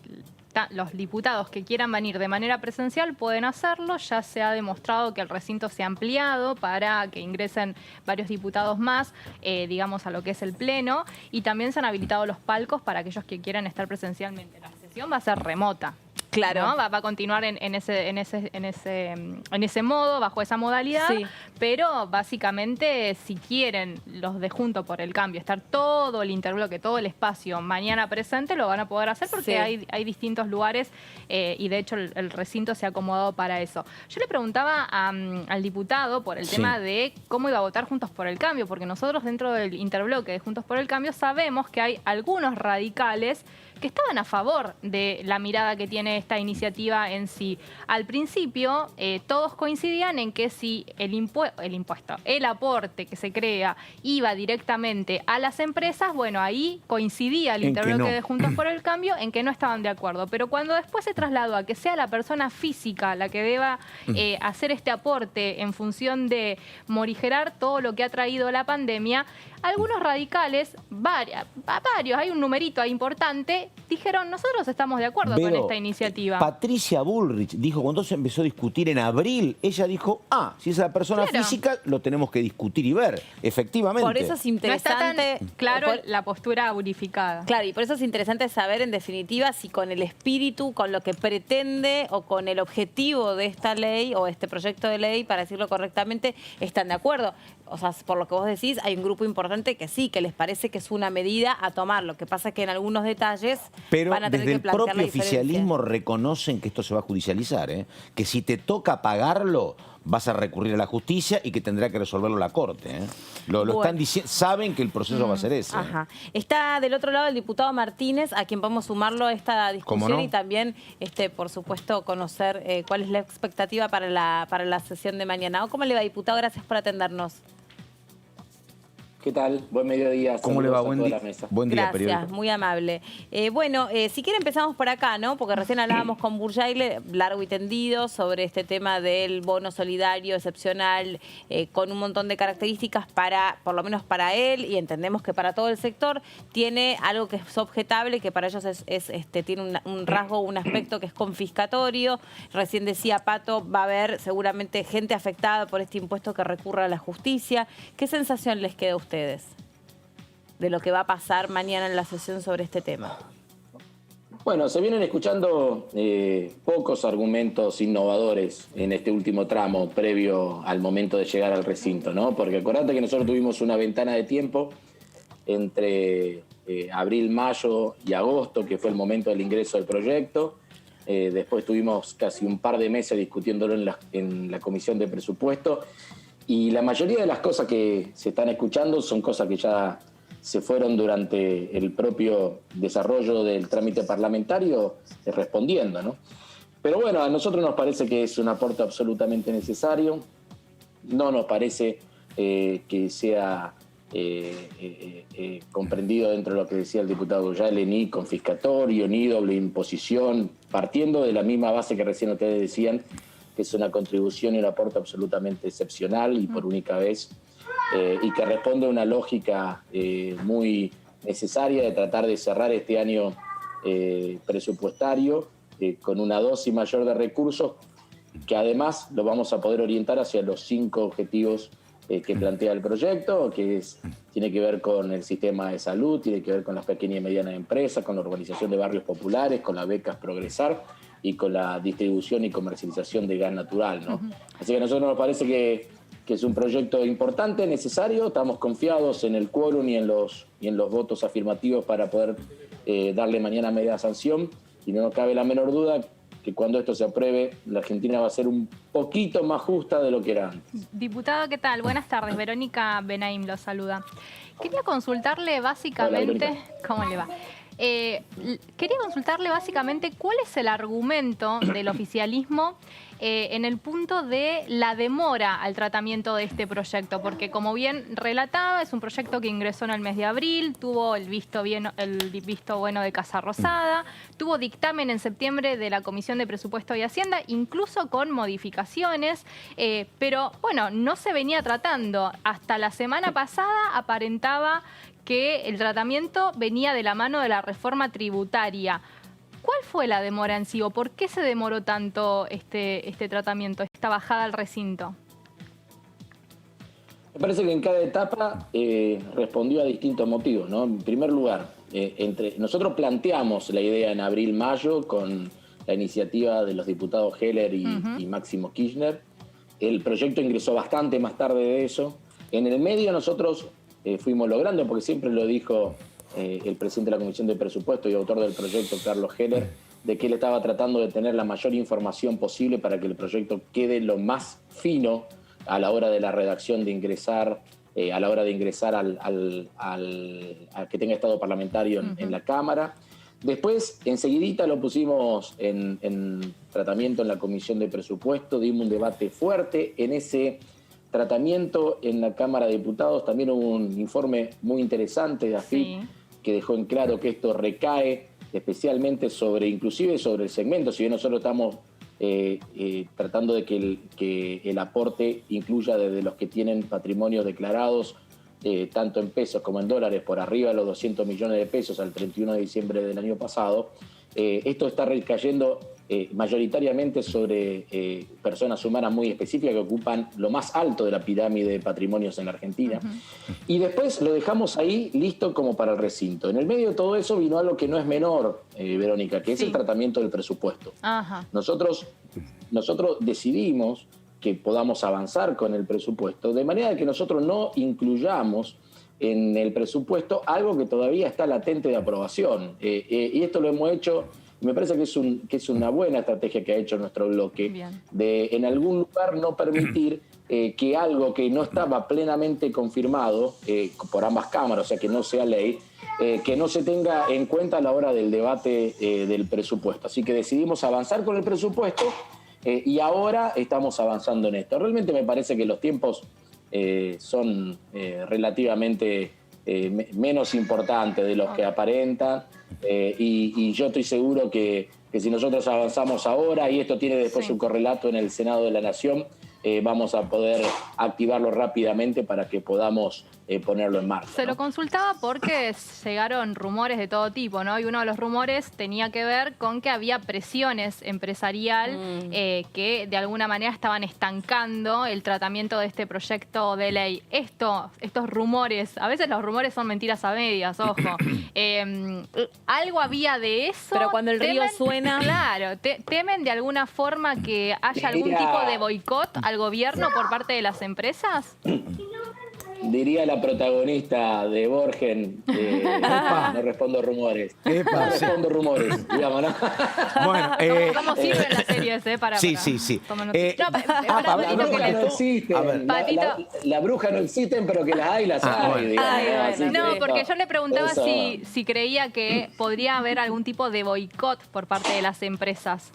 los diputados que quieran venir de manera presencial pueden hacerlo. Ya se ha demostrado que el recinto se ha ampliado para que ingresen varios diputados más, digamos, a lo que es el pleno. Y también se han habilitado los palcos para aquellos que quieran estar presencialmente. La sesión va a ser remota. Claro. ¿no? Va a continuar en ese modo, bajo esa modalidad, Sí. pero básicamente si quieren los de Juntos por el Cambio estar todo el interbloque, todo el espacio mañana presente, lo van a poder hacer porque Sí. hay distintos lugares y de hecho el recinto se ha acomodado para eso. Yo le preguntaba al diputado por el tema de cómo iba a votar Juntos por el Cambio, porque nosotros dentro del interbloque de Juntos por el Cambio sabemos que hay algunos radicales que estaban a favor de la mirada que tiene esta iniciativa en sí. Al principio, todos coincidían en que si el aporte que se crea iba directamente a las empresas, bueno, ahí coincidía el interbloque de Juntos por el Cambio en que no estaban de acuerdo. Pero cuando después se trasladó a que sea la persona física la que deba hacer este aporte en función de morigerar todo lo que ha traído la pandemia, algunos radicales, varios, hay un numerito ahí importante, dijeron, nosotros estamos de acuerdo con esta iniciativa. Patricia Bullrich dijo, cuando se empezó a discutir en abril, ella dijo, si es la persona física, lo tenemos que discutir y ver, efectivamente. Por eso es interesante... No está tan claro la postura unificada. Claro, y por eso es interesante saber, en definitiva, si con el espíritu, con lo que pretende o con el objetivo de esta ley o este proyecto de ley, para decirlo correctamente, están de acuerdo. O sea, por lo que vos decís, hay un grupo importante que sí, que les parece que es una medida a tomar. Lo que pasa es que en algunos detalles van a tener que plantear la diferencia. Pero desde el propio oficialismo reconocen que esto se va a judicializar, que si te toca pagarlo, vas a recurrir a la justicia y que tendrá que resolverlo la Corte. Lo están diciendo, saben que el proceso va a ser ese. Ajá. Está del otro lado el diputado Martínez, a quien podemos sumarlo a esta discusión y también, por supuesto, conocer cuál es la expectativa para la sesión de mañana. ¿Cómo le va, diputado? Gracias por atendernos. ¿Qué tal? Buen mediodía. ¿Cómo le va? Buen día. Buen día, Gracias, periódico. muy amable. Bueno, si quiere empezamos por acá, ¿no? Porque recién hablábamos con Burjaile, largo y tendido, sobre este tema del bono solidario excepcional, con un montón de características por lo menos para él, y entendemos que para todo el sector, tiene algo que es objetable, que para ellos tiene un rasgo, un aspecto que es confiscatorio. Recién decía Pato, va a haber seguramente gente afectada por este impuesto que recurra a la justicia. ¿Qué sensación les queda a ustedes de lo que va a pasar mañana en la sesión sobre este tema? Bueno, se vienen escuchando pocos argumentos innovadores en este último tramo previo al momento de llegar al recinto, ¿no? Porque acordate que nosotros tuvimos una ventana de tiempo entre abril, mayo y agosto, que fue el momento del ingreso del proyecto. Después tuvimos casi un par de meses discutiéndolo en la Comisión de Presupuesto. Y la mayoría de las cosas que se están escuchando son cosas que ya se fueron durante el propio desarrollo del trámite parlamentario respondiendo, ¿no? Pero bueno, a nosotros nos parece que es un aporte absolutamente necesario. No nos parece que sea comprendido dentro de lo que decía el diputado Burjaile, ni confiscatorio, ni doble imposición, partiendo de la misma base que recién ustedes decían, que es una contribución y un aporte absolutamente excepcional y por única vez, y que responde a una lógica muy necesaria de tratar de cerrar este año presupuestario con una dosis mayor de recursos, que además lo vamos a poder orientar hacia los 5 objetivos que plantea el proyecto, que tiene que ver con el sistema de salud, tiene que ver con las pequeñas y medianas empresas, con la urbanización de barrios populares, con las becas Progresar y con la distribución y comercialización de gas natural, ¿no? Así que a nosotros nos parece que es un proyecto importante, necesario. Estamos confiados en el quórum y en los votos afirmativos para poder darle mañana media sanción, y no nos cabe la menor duda que cuando esto se apruebe, la Argentina va a ser un poquito más justa de lo que era antes. Diputado, ¿qué tal? Buenas tardes. Verónica Benaim lo saluda. Quería consultarle básicamente... Hola, ¿cómo le va? Quería consultarle básicamente cuál es el argumento del oficialismo en el punto de la demora al tratamiento de este proyecto, porque como bien relataba, es un proyecto que ingresó en el mes de abril, tuvo el visto bueno de Casa Rosada, tuvo dictamen en septiembre de la Comisión de Presupuesto y Hacienda, incluso con modificaciones, pero bueno, no se venía tratando. Hasta la semana pasada aparentaba que el tratamiento venía de la mano de la reforma tributaria. ¿Cuál fue la demora en sí o por qué se demoró tanto este tratamiento, esta bajada al recinto? Me parece que en cada etapa respondió a distintos motivos, ¿no? En primer lugar, nosotros planteamos la idea en abril-mayo con la iniciativa de los diputados Heller y Máximo Kirchner. El proyecto ingresó bastante más tarde de eso. En el medio nosotros fuimos logrando, porque siempre lo dijo el presidente de la Comisión de Presupuesto y autor del proyecto, Carlos Heller, de que él estaba tratando de tener la mayor información posible para que el proyecto quede lo más fino a la hora de la redacción, de ingresar, a la hora de ingresar a que tenga estado parlamentario en la Cámara. Después, enseguidita lo pusimos en tratamiento en la Comisión de Presupuesto, dimos un debate fuerte. En ese tratamiento en la Cámara de Diputados también hubo un informe muy interesante de AFIP que dejó en claro que esto recae especialmente inclusive sobre el segmento. Si bien nosotros estamos tratando de que el aporte incluya desde los que tienen patrimonios declarados, tanto en pesos como en dólares, por arriba de los 200 millones de pesos al 31 de diciembre del año pasado, esto está recayendo mayoritariamente sobre personas humanas muy específicas que ocupan lo más alto de la pirámide de patrimonios en la Argentina. Y después lo dejamos ahí listo como para el recinto. En el medio de todo eso vino algo que no es menor, Verónica, que es el tratamiento del presupuesto. Nosotros decidimos que podamos avanzar con el presupuesto, de manera que nosotros no incluyamos en el presupuesto algo que todavía está latente de aprobación. Y esto lo hemos hecho, me parece que es una buena estrategia que ha hecho nuestro bloque, de en algún lugar no permitir que algo que no estaba plenamente confirmado por ambas cámaras, o sea, que no sea ley, que no se tenga en cuenta a la hora del debate del presupuesto. Así que decidimos avanzar con el presupuesto y ahora estamos avanzando en esto. Realmente me parece que los tiempos son relativamente menos importantes de los que aparentan, y yo estoy seguro que si nosotros avanzamos ahora, y esto tiene después un correlato en el Senado de la Nación, vamos a poder activarlo rápidamente para que podamos ponerlo en marcha. Se lo consultaba porque llegaron rumores de todo tipo, ¿no? Y uno de los rumores tenía que ver con que había presiones empresarial que de alguna manera estaban estancando el tratamiento de este proyecto de ley. Estos rumores, a veces los rumores son mentiras a medias, ojo. Algo había de eso. Pero cuando el río suena... Claro, ¿temen de alguna forma que haya algún tipo de boicot al gobierno por parte de las empresas? Diría la protagonista de Borgen, no respondo rumores. No respondo rumores, digamos, ¿no? Bueno, ¿cómo sirven las series, para Sí. La bruja no existen, pero que las hay, las hay. Digamos, no, porque yo le preguntaba si creía que podría haber algún tipo de boicot por parte de las empresas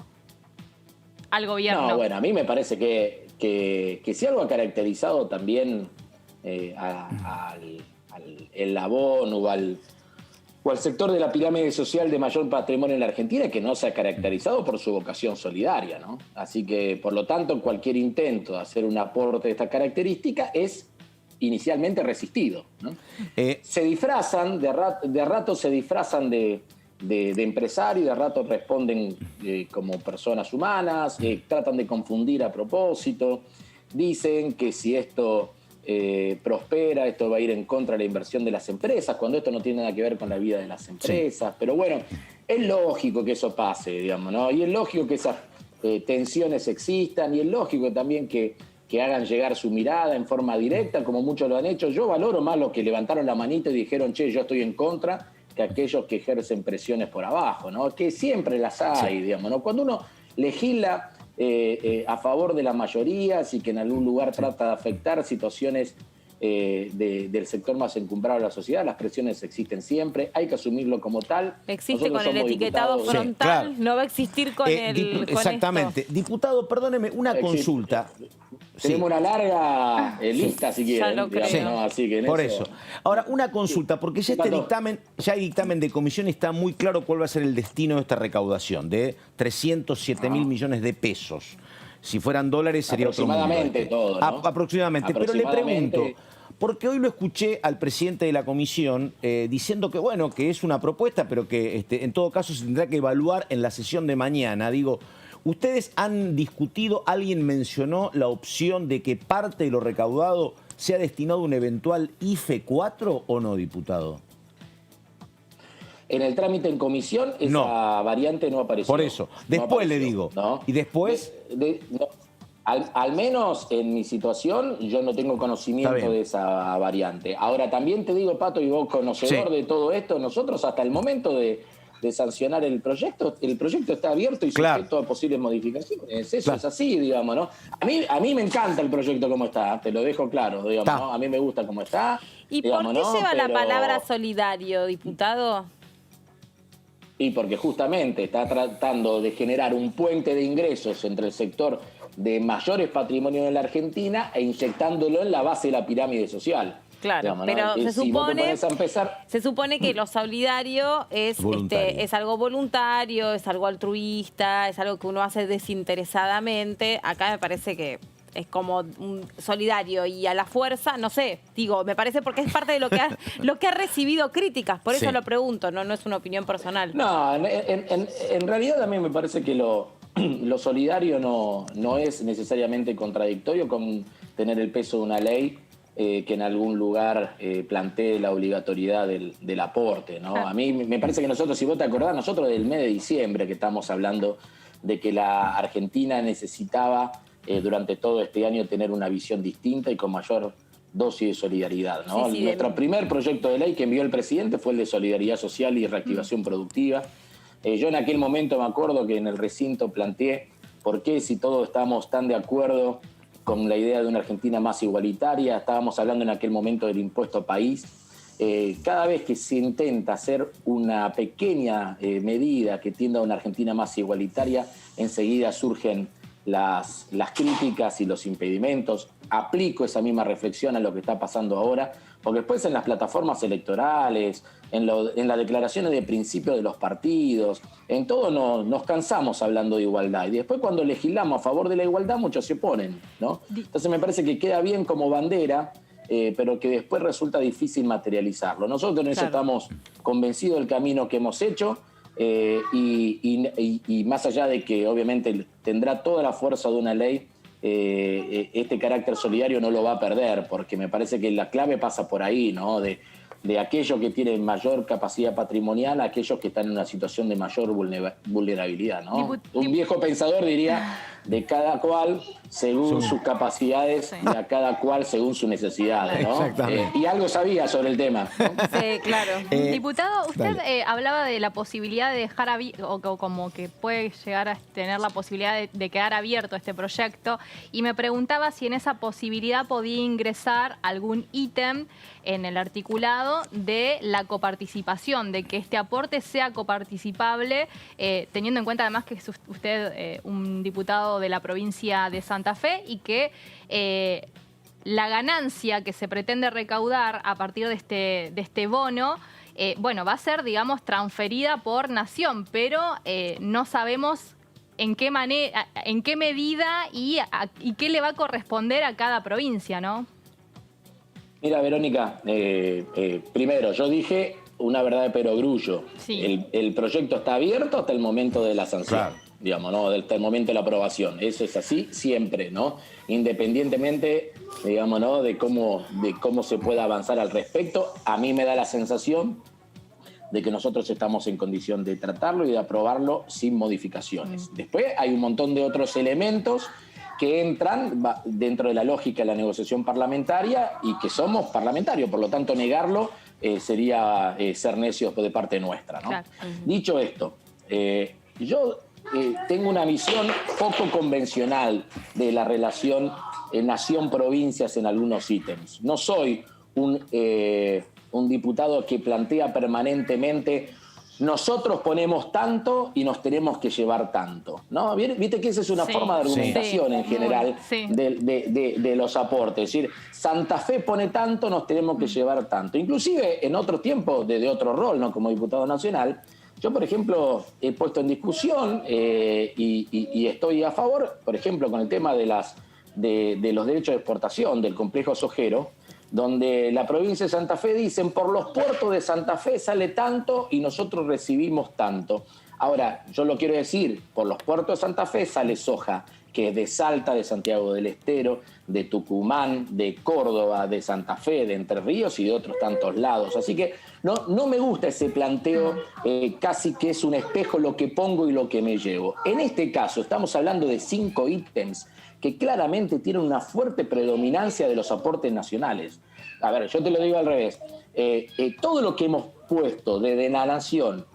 al gobierno. No, bueno, a mí me parece que si algo ha caracterizado también al eslabón o al sector de la pirámide social de mayor patrimonio en la Argentina, que no se ha caracterizado por su vocación solidaria, ¿no? Así que, por lo tanto, cualquier intento de hacer un aporte de esta característica es inicialmente resistido, ¿no? Se disfrazan, de rato se disfrazan de empresarios, de rato responden como personas humanas, tratan de confundir a propósito, dicen que si esto prospera, esto va a ir en contra de la inversión de las empresas, cuando esto no tiene nada que ver con la vida de las empresas. Pero bueno, es lógico que eso pase, digamos, ¿no? Y es lógico que esas tensiones existan, y es lógico también que hagan llegar su mirada en forma directa, como muchos lo han hecho. Yo valoro más los que levantaron la manita y dijeron, che, yo estoy en contra, que aquellos que ejercen presiones por abajo, ¿no? Que siempre las hay, digamos, ¿no? Cuando uno legisla a favor de las mayorías y que en algún lugar trata de afectar situaciones del sector más encumbrado de la sociedad, las presiones existen siempre, hay que asumirlo como tal. Existe con el etiquetado frontal, no va a existir con exactamente. Esto. Diputado, perdóneme, una consulta. Tenemos una larga lista, si quieren. Ya lo creo. Digamos, ¿no? Así que Por eso. Ahora, una consulta, porque ya hay dictamen de comisión y está muy claro cuál va a ser el destino de esta recaudación, de 307 mil millones de pesos. Si fueran dólares sería otro mundo. Aproximadamente todo, ¿no? Aproximadamente. Pero le pregunto, porque hoy lo escuché al presidente de la comisión diciendo que, bueno, que es una propuesta, pero que en todo caso se tendrá que evaluar en la sesión de mañana. Digo, ¿ustedes han discutido, alguien mencionó la opción de que parte de lo recaudado sea destinado a un eventual IFE 4 o no, diputado? en el trámite en comisión esa variante no apareció. Por eso. Después le digo. ¿No? Y después... Al menos en mi situación yo no tengo conocimiento de esa variante. Ahora también te digo, Pato, y vos conocedor de todo esto, nosotros hasta el momento de sancionar el proyecto está abierto y sujeto a posibles modificaciones. Eso es así, digamos, ¿no? A mí me encanta el proyecto como está, te lo dejo claro, digamos, ¿no? A mí me gusta como está. ¿Y digamos, por qué lleva la Pero... palabra solidario, diputado? Y porque justamente está tratando de generar un puente de ingresos entre el sector de mayores patrimonios en la Argentina e inyectándolo en la base de la pirámide social. Claro, digamos, pero ¿no? se supone que lo solidario es algo voluntario, es algo altruista, es algo que uno hace desinteresadamente. Acá me parece que es como un solidario y a la fuerza, no sé, digo, me parece porque es parte de lo que ha recibido críticas, por eso lo pregunto, no es una opinión personal. No, en realidad a mí me parece que lo solidario no es necesariamente contradictorio con tener el peso de una ley que en algún lugar plantee la obligatoriedad del aporte, ¿no? A mí me parece que nosotros, si vos te acordás, nosotros del mes de diciembre que estamos hablando de que la Argentina necesitaba durante todo este año tener una visión distinta y con mayor dosis de solidaridad, ¿no? Nuestro primer proyecto de ley que envió el presidente fue el de solidaridad social y reactivación productiva. Yo en aquel momento me acuerdo que en el recinto planteé por qué si todos estamos tan de acuerdo con la idea de una Argentina más igualitaria, estábamos hablando en aquel momento del impuesto país, cada vez que se intenta hacer una pequeña medida que tienda a una Argentina más igualitaria, enseguida surgen las críticas y los impedimentos. Aplico esa misma reflexión a lo que está pasando ahora, porque después en las plataformas electorales, en las declaraciones de principio de los partidos, en todo nos cansamos hablando de igualdad. Y después cuando legislamos a favor de la igualdad, muchos se oponen, ¿no? Entonces me parece que queda bien como bandera, pero que después resulta difícil materializarlo. Nosotros en eso estamos convencidos del camino que hemos hecho, y más allá de que obviamente tendrá toda la fuerza de una ley, este carácter solidario no lo va a perder, porque me parece que la clave pasa por ahí, ¿no? De aquellos que tienen mayor capacidad patrimonial a aquellos que están en una situación de mayor vulnerabilidad, ¿no? Un viejo pensador diría, de cada cual según sus capacidades y a cada cual según sus necesidades, ¿no? Y algo sabía sobre el tema, ¿no? Sí, claro. Diputado, usted hablaba de la posibilidad de dejar o como que puede llegar a tener la posibilidad de quedar abierto este proyecto, y me preguntaba si en esa posibilidad podía ingresar algún ítem en el articulado de la coparticipación, de que este aporte sea coparticipable, teniendo en cuenta además que es usted un diputado de la provincia de Santa Fe y que la ganancia que se pretende recaudar a partir de este bono, va a ser, digamos, transferida por nación, pero no sabemos en qué medida y qué le va a corresponder a cada provincia, ¿no? Mira, Verónica, primero, yo dije una verdad de perogrullo. Sí. El proyecto está abierto hasta el momento de la sanción, digamos, ¿no? Hasta el momento de la aprobación. Eso es así siempre, ¿no? Independientemente, digamos, ¿no? de cómo se pueda avanzar al respecto, a mí me da la sensación de que nosotros estamos en condición de tratarlo y de aprobarlo sin modificaciones. Después hay un montón de otros elementos que entran dentro de la lógica de la negociación parlamentaria y que somos parlamentarios, por lo tanto negarlo sería ser necios de parte nuestra, ¿no? Claro. Dicho esto, yo tengo una visión poco convencional de la relación nación-provincias en algunos ítems. No soy un diputado que plantea permanentemente nosotros ponemos tanto y nos tenemos que llevar tanto, ¿no? Viste que esa es una forma de argumentación en general de los aportes. Es decir, Santa Fe pone tanto, nos tenemos que llevar tanto. Inclusive en otro tiempo, de otro rol, ¿no? Como diputado nacional, yo, por ejemplo, he puesto en discusión y estoy a favor, por ejemplo, con el tema de los derechos de exportación del complejo sojero, donde la provincia de Santa Fe dicen por los puertos de Santa Fe sale tanto y nosotros recibimos tanto. Ahora, yo lo quiero decir, por los puertos de Santa Fe sale soja, que es de Salta, de Santiago del Estero, de Tucumán, de Córdoba, de Santa Fe, de Entre Ríos y de otros tantos lados. Así que no me gusta ese planteo, casi que es un espejo lo que pongo y lo que me llevo. En este caso estamos hablando de 5 ítems que claramente tienen una fuerte predominancia de los aportes nacionales. A ver, yo te lo digo al revés. Todo lo que hemos puesto desde la Nación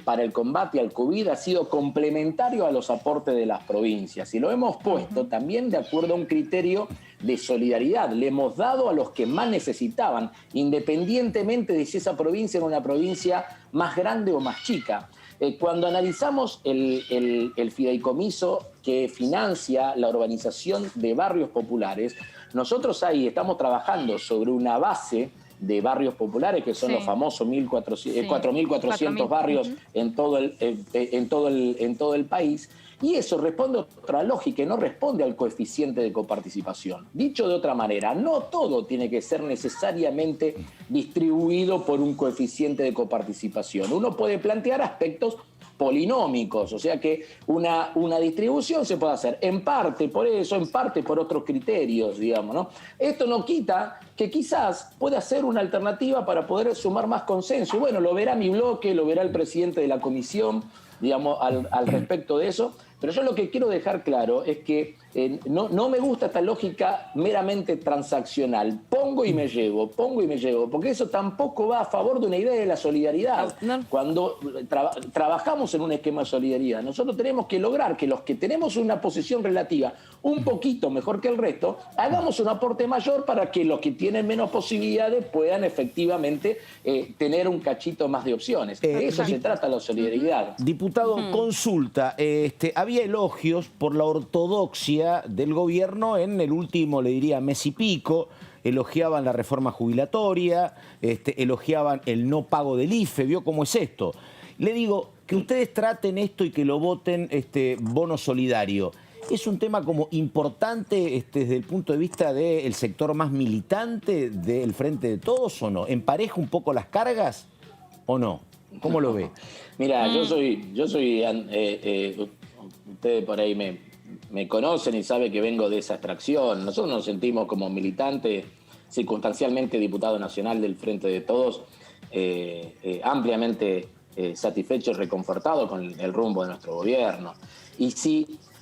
para el combate al COVID ha sido complementario a los aportes de las provincias y lo hemos puesto también de acuerdo a un criterio de solidaridad. Le hemos dado a los que más necesitaban, independientemente de si esa provincia era una provincia más grande o más chica. Cuando analizamos el fideicomiso que financia la urbanización de barrios populares, nosotros ahí estamos trabajando sobre una base de barrios populares, que son los famosos 4.400 barrios en todo el país, y eso responde a otra lógica y no responde al coeficiente de coparticipación. Dicho de otra manera, no todo tiene que ser necesariamente distribuido por un coeficiente de coparticipación. Uno puede plantear aspectos polinómicos, o sea que una distribución se puede hacer en parte por eso, en parte por otros criterios, digamos, ¿no? Esto no quita que quizás pueda ser una alternativa para poder sumar más consenso. Y bueno, lo verá mi bloque, lo verá el presidente de la comisión, digamos, al respecto de eso. Pero yo lo que quiero dejar claro es que no me gusta esta lógica meramente transaccional. Pongo y me llevo, porque eso tampoco va a favor de una idea de la solidaridad. Cuando trabajamos en un esquema de solidaridad, nosotros tenemos que lograr que los que tenemos una posición relativa un poquito mejor que el resto, hagamos un aporte mayor para que los que tienen menos posibilidades puedan efectivamente tener un cachito más de opciones. De eso se trata la solidaridad. Diputado, consulta. Había elogios por la ortodoxia del gobierno en el último, le diría, mes y pico. Elogiaban la reforma jubilatoria, elogiaban el no pago del IFE. ¿Vio cómo es esto? Le digo, que ustedes traten esto y que lo voten bono solidario. ¿Es un tema como importante desde el punto de vista del sector más militante del Frente de Todos o no? ¿Empareja un poco las cargas o no? ¿Cómo lo ve? Mira, yo soy ustedes por ahí me conocen y saben que vengo de esa extracción. Nosotros nos sentimos como militantes, circunstancialmente diputado nacional del Frente de Todos, ampliamente satisfechos y reconfortados con el rumbo de nuestro gobierno.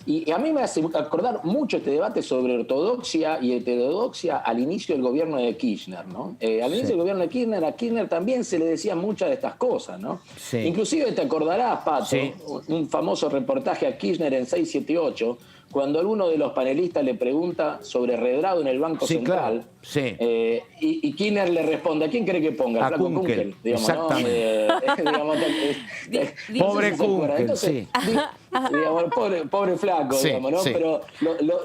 Y a mí me hace acordar mucho este debate sobre ortodoxia y heterodoxia al inicio del gobierno de Kirchner, ¿no? Al inicio del gobierno de Kirchner, a Kirchner también se le decían muchas de estas cosas, ¿no? Sí. Inclusive te acordarás, Pato, un famoso reportaje a Kirchner en 678, cuando alguno de los panelistas le pregunta sobre Redrado en el Banco Central, y Kirchner le responde, ¿a quién cree que ponga? A Kunkel, exactamente. Pobre Kunkel, entonces, digamos, pobre flaco, digamos, ¿no? Pero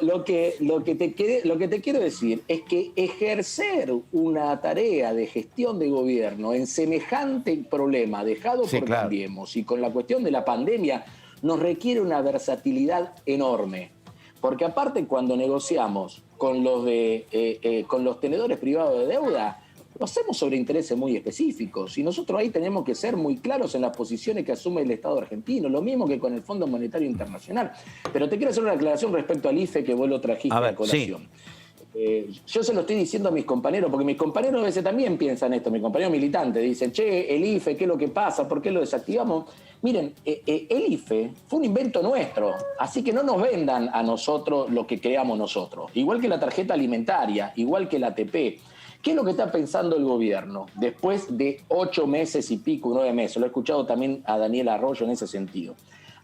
lo que te quiero decir es que ejercer una tarea de gestión de gobierno en semejante problema dejado por Cambiemos y con la cuestión de la pandemia nos requiere una versatilidad enorme. Porque aparte cuando negociamos con los tenedores privados de deuda, lo hacemos sobre intereses muy específicos y nosotros ahí tenemos que ser muy claros en las posiciones que asume el Estado argentino, lo mismo que con el Fondo Monetario Internacional. Pero te quiero hacer una aclaración respecto al IFE que vos lo trajiste a colación. Yo se lo estoy diciendo a mis compañeros, porque mis compañeros a veces también piensan esto, mis compañeros militantes dicen, che, el IFE, ¿qué es lo que pasa? ¿Por qué lo desactivamos? Miren, el IFE fue un invento nuestro, así que no nos vendan a nosotros lo que creamos nosotros. Igual que la tarjeta alimentaria, igual que la ATP. ¿Qué es lo que está pensando el gobierno después de 8 meses y pico, 9 meses? Lo he escuchado también a Daniel Arroyo en ese sentido.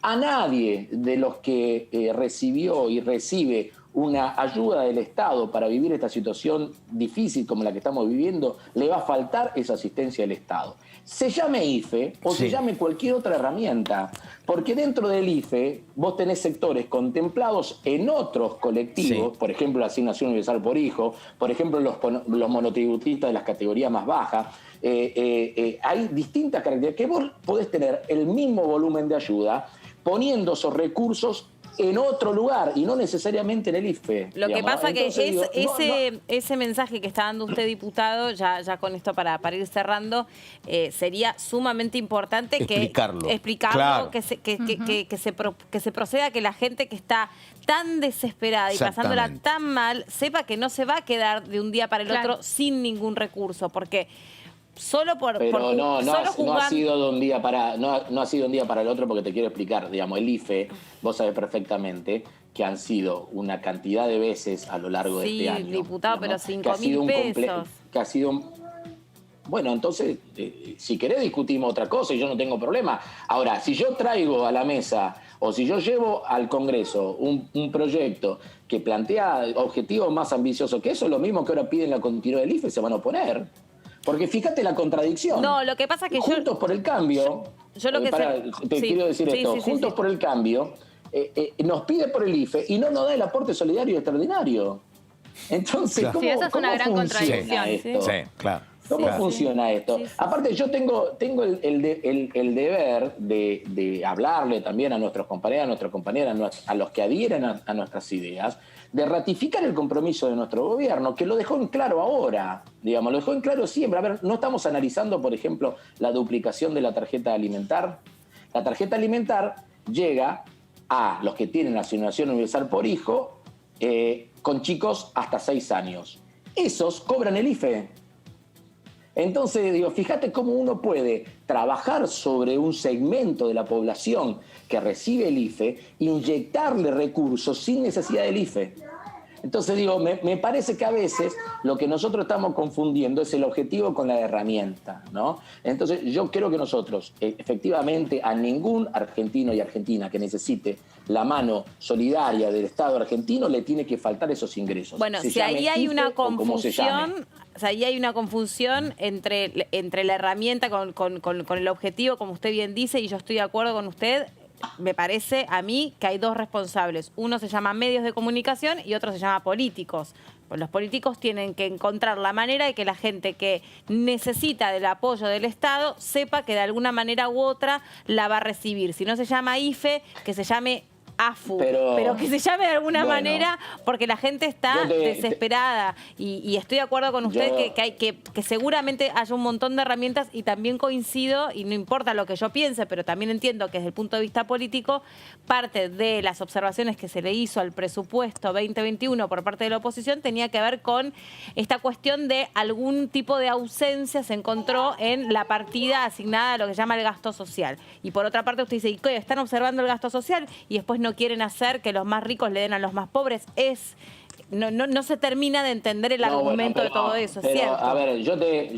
A nadie de los que recibió y recibe una ayuda del Estado para vivir esta situación difícil como la que estamos viviendo, le va a faltar esa asistencia del Estado. Se llame IFE o se llame cualquier otra herramienta, porque dentro del IFE vos tenés sectores contemplados en otros colectivos, por ejemplo la asignación universal por hijo, por ejemplo los monotributistas de las categorías más bajas. Hay distintas características que vos podés tener el mismo volumen de ayuda poniendo esos recursos en otro lugar y no necesariamente en el IFE. Lo que pasa que ese no. mensaje que está dando usted, diputado, ya con esto para ir cerrando, sería sumamente importante explicarlo, claro. que se proceda a que la gente que está tan desesperada y pasándola tan mal, sepa que no se va a quedar de un día para el otro sin ningún recurso, porque Pero no ha sido de un día para el otro, porque te quiero explicar, digamos, el IFE, vos sabés perfectamente que han sido una cantidad de veces a lo largo de este año. Sí, diputado, digamos, pero 5.000 pesos. Bueno, entonces, si querés discutimos otra cosa y yo no tengo problema. Ahora, si yo traigo a la mesa o si yo llevo al Congreso un proyecto que plantea objetivos más ambiciosos que eso, lo mismo que ahora piden la continuidad del IFE, se van a oponer. Porque fíjate la contradicción. No, lo que pasa es que Juntos por el Cambio, quiero decir esto, Juntos por el Cambio nos pide por el IFE y no nos da el aporte solidario extraordinario. Entonces, ¿cómo, esa es una gran contradicción. Esto? Sí, claro. ¿Cómo funciona esto? Aparte, yo tengo el deber de hablarle también a nuestros compañeros, a nuestras compañeras, a los que adhieren a nuestras ideas, de ratificar el compromiso de nuestro gobierno, que lo dejó en claro ahora, digamos, lo dejó en claro siempre. A ver, no estamos analizando, por ejemplo, la duplicación de la tarjeta alimentar. La tarjeta alimentar llega a los que tienen asignación universal por hijo, con chicos hasta 6 años. Esos cobran el IFE. Entonces, digo, fíjate cómo uno puede trabajar sobre un segmento de la población que recibe el IFE, inyectarle recursos sin necesidad del IFE. Entonces, digo, me parece que a veces lo que nosotros estamos confundiendo es el objetivo con la herramienta, ¿no? Entonces, yo creo que nosotros, efectivamente, a ningún argentino y argentina que necesite la mano solidaria del Estado argentino le tiene que faltar esos ingresos. Bueno, si ahí hay una confusión... O sea, ahí hay una confusión entre la herramienta con el objetivo, como usted bien dice, y yo estoy de acuerdo con usted. Me parece a mí que hay dos responsables. Uno se llama medios de comunicación y otro se llama políticos. Pues los políticos tienen que encontrar la manera de que la gente que necesita del apoyo del Estado sepa que de alguna manera u otra la va a recibir. Si no se llama IFE, que se llame AFU, pero que se llame de alguna manera, porque la gente está desesperada y estoy de acuerdo con usted que seguramente haya un montón de herramientas, y también coincido, y no importa lo que yo piense, pero también entiendo que desde el punto de vista político, parte de las observaciones que se le hizo al presupuesto 2021 por parte de la oposición tenía que ver con esta cuestión de algún tipo de ausencia se encontró en la partida asignada a lo que se llama el gasto social. Y por otra parte usted dice, ¿y qué? ¿Están observando el gasto social? Y después no quieren hacer que los más ricos le den a los más pobres. No se termina de entender el argumento de todo eso, es cierto. A ver, yo te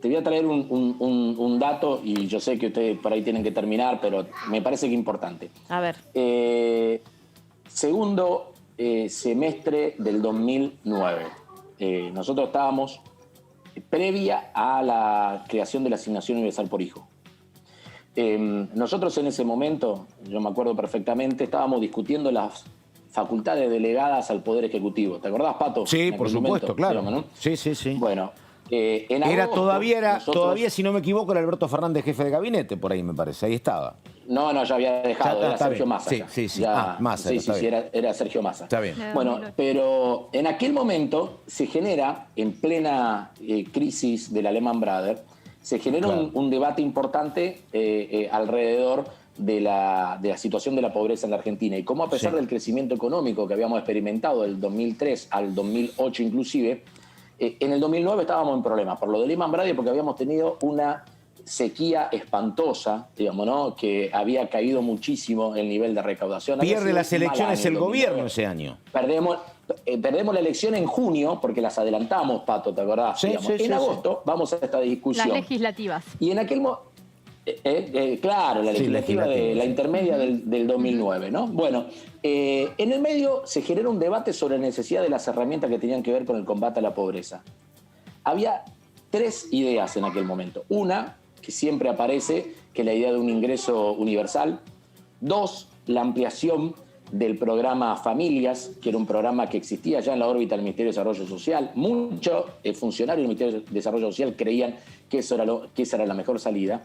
voy a traer un dato, y yo sé que ustedes por ahí tienen que terminar, pero me parece que es importante. A ver. Segundo semestre del 2009. Nosotros estábamos previa a la creación de la asignación universal por hijo. Nosotros en ese momento, yo me acuerdo perfectamente, estábamos discutiendo las facultades delegadas al Poder Ejecutivo. ¿Te acordás, Pato? Sí, por supuesto, claro. ¿no? Sí. Bueno, en agosto, todavía, si no me equivoco, era Alberto Fernández jefe de gabinete, por ahí me parece, ahí estaba. No, ya había dejado, era Sergio Massa. Sí. Massa. Era Sergio Massa. Está bien. Bueno, pero en aquel momento se genera, en plena crisis del Lehman Brothers, se genera un debate importante alrededor de la situación de la pobreza en la Argentina y cómo, a pesar del crecimiento económico que habíamos experimentado del 2003 al 2008 inclusive, en el 2009 estábamos en problemas por lo de Lehman Brothers, porque habíamos tenido una sequía espantosa, digamos, ¿no? Que había caído muchísimo el nivel de recaudación. Pierde las elecciones el gobierno ese año. Perdemos la elección en junio porque las adelantamos, Pato, ¿te acordás? En agosto vamos a esta discusión. Las legislativas. Y en aquel claro, la legislativa de la intermedia del 2009, ¿no? Bueno, en el medio se generó un debate sobre la necesidad de las herramientas que tenían que ver con el combate a la pobreza. Había 3 ideas en aquel momento. Una, que siempre aparece, que es la idea de un ingreso universal. 2, la ampliación del programa Familias, que era un programa que existía ya en la órbita del Ministerio de Desarrollo Social. Muchos funcionarios del Ministerio de Desarrollo Social creían que esa era la mejor salida.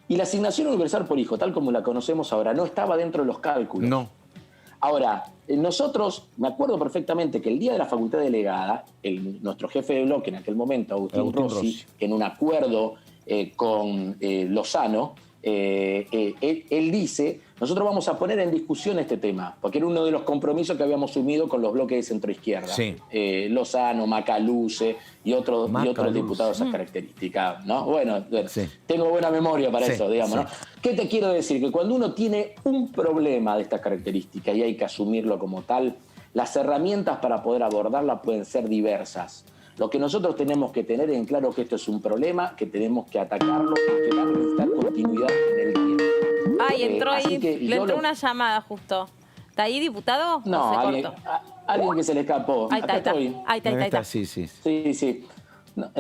Y la asignación universal por hijo, tal como la conocemos ahora, no estaba dentro de los cálculos. No. Ahora, nosotros, me acuerdo perfectamente que el día de la facultad delegada, nuestro jefe de bloque en aquel momento, Agustín Rossi, en un acuerdo con Lozano, él dice, nosotros vamos a poner en discusión este tema, porque era uno de los compromisos que habíamos asumido con los bloques de centroizquierda. Sí. Lozano, Macaluce y otros diputados de esas características, ¿no? Bueno, sí. Tengo buena memoria para eso, digamos, ¿no? ¿Qué te quiero decir? Que cuando uno tiene un problema de estas características y hay que asumirlo como tal, las herramientas para poder abordarla pueden ser diversas. Lo que nosotros tenemos que tener en claro que esto es un problema, que tenemos que atacarlo, que va a necesitar continuidad en el tiempo. Ay, entró ahí, le entró una llamada justo. ¿Está ahí, diputado? No, alguien que se le escapó. Ahí está, ahí está. Sí. No,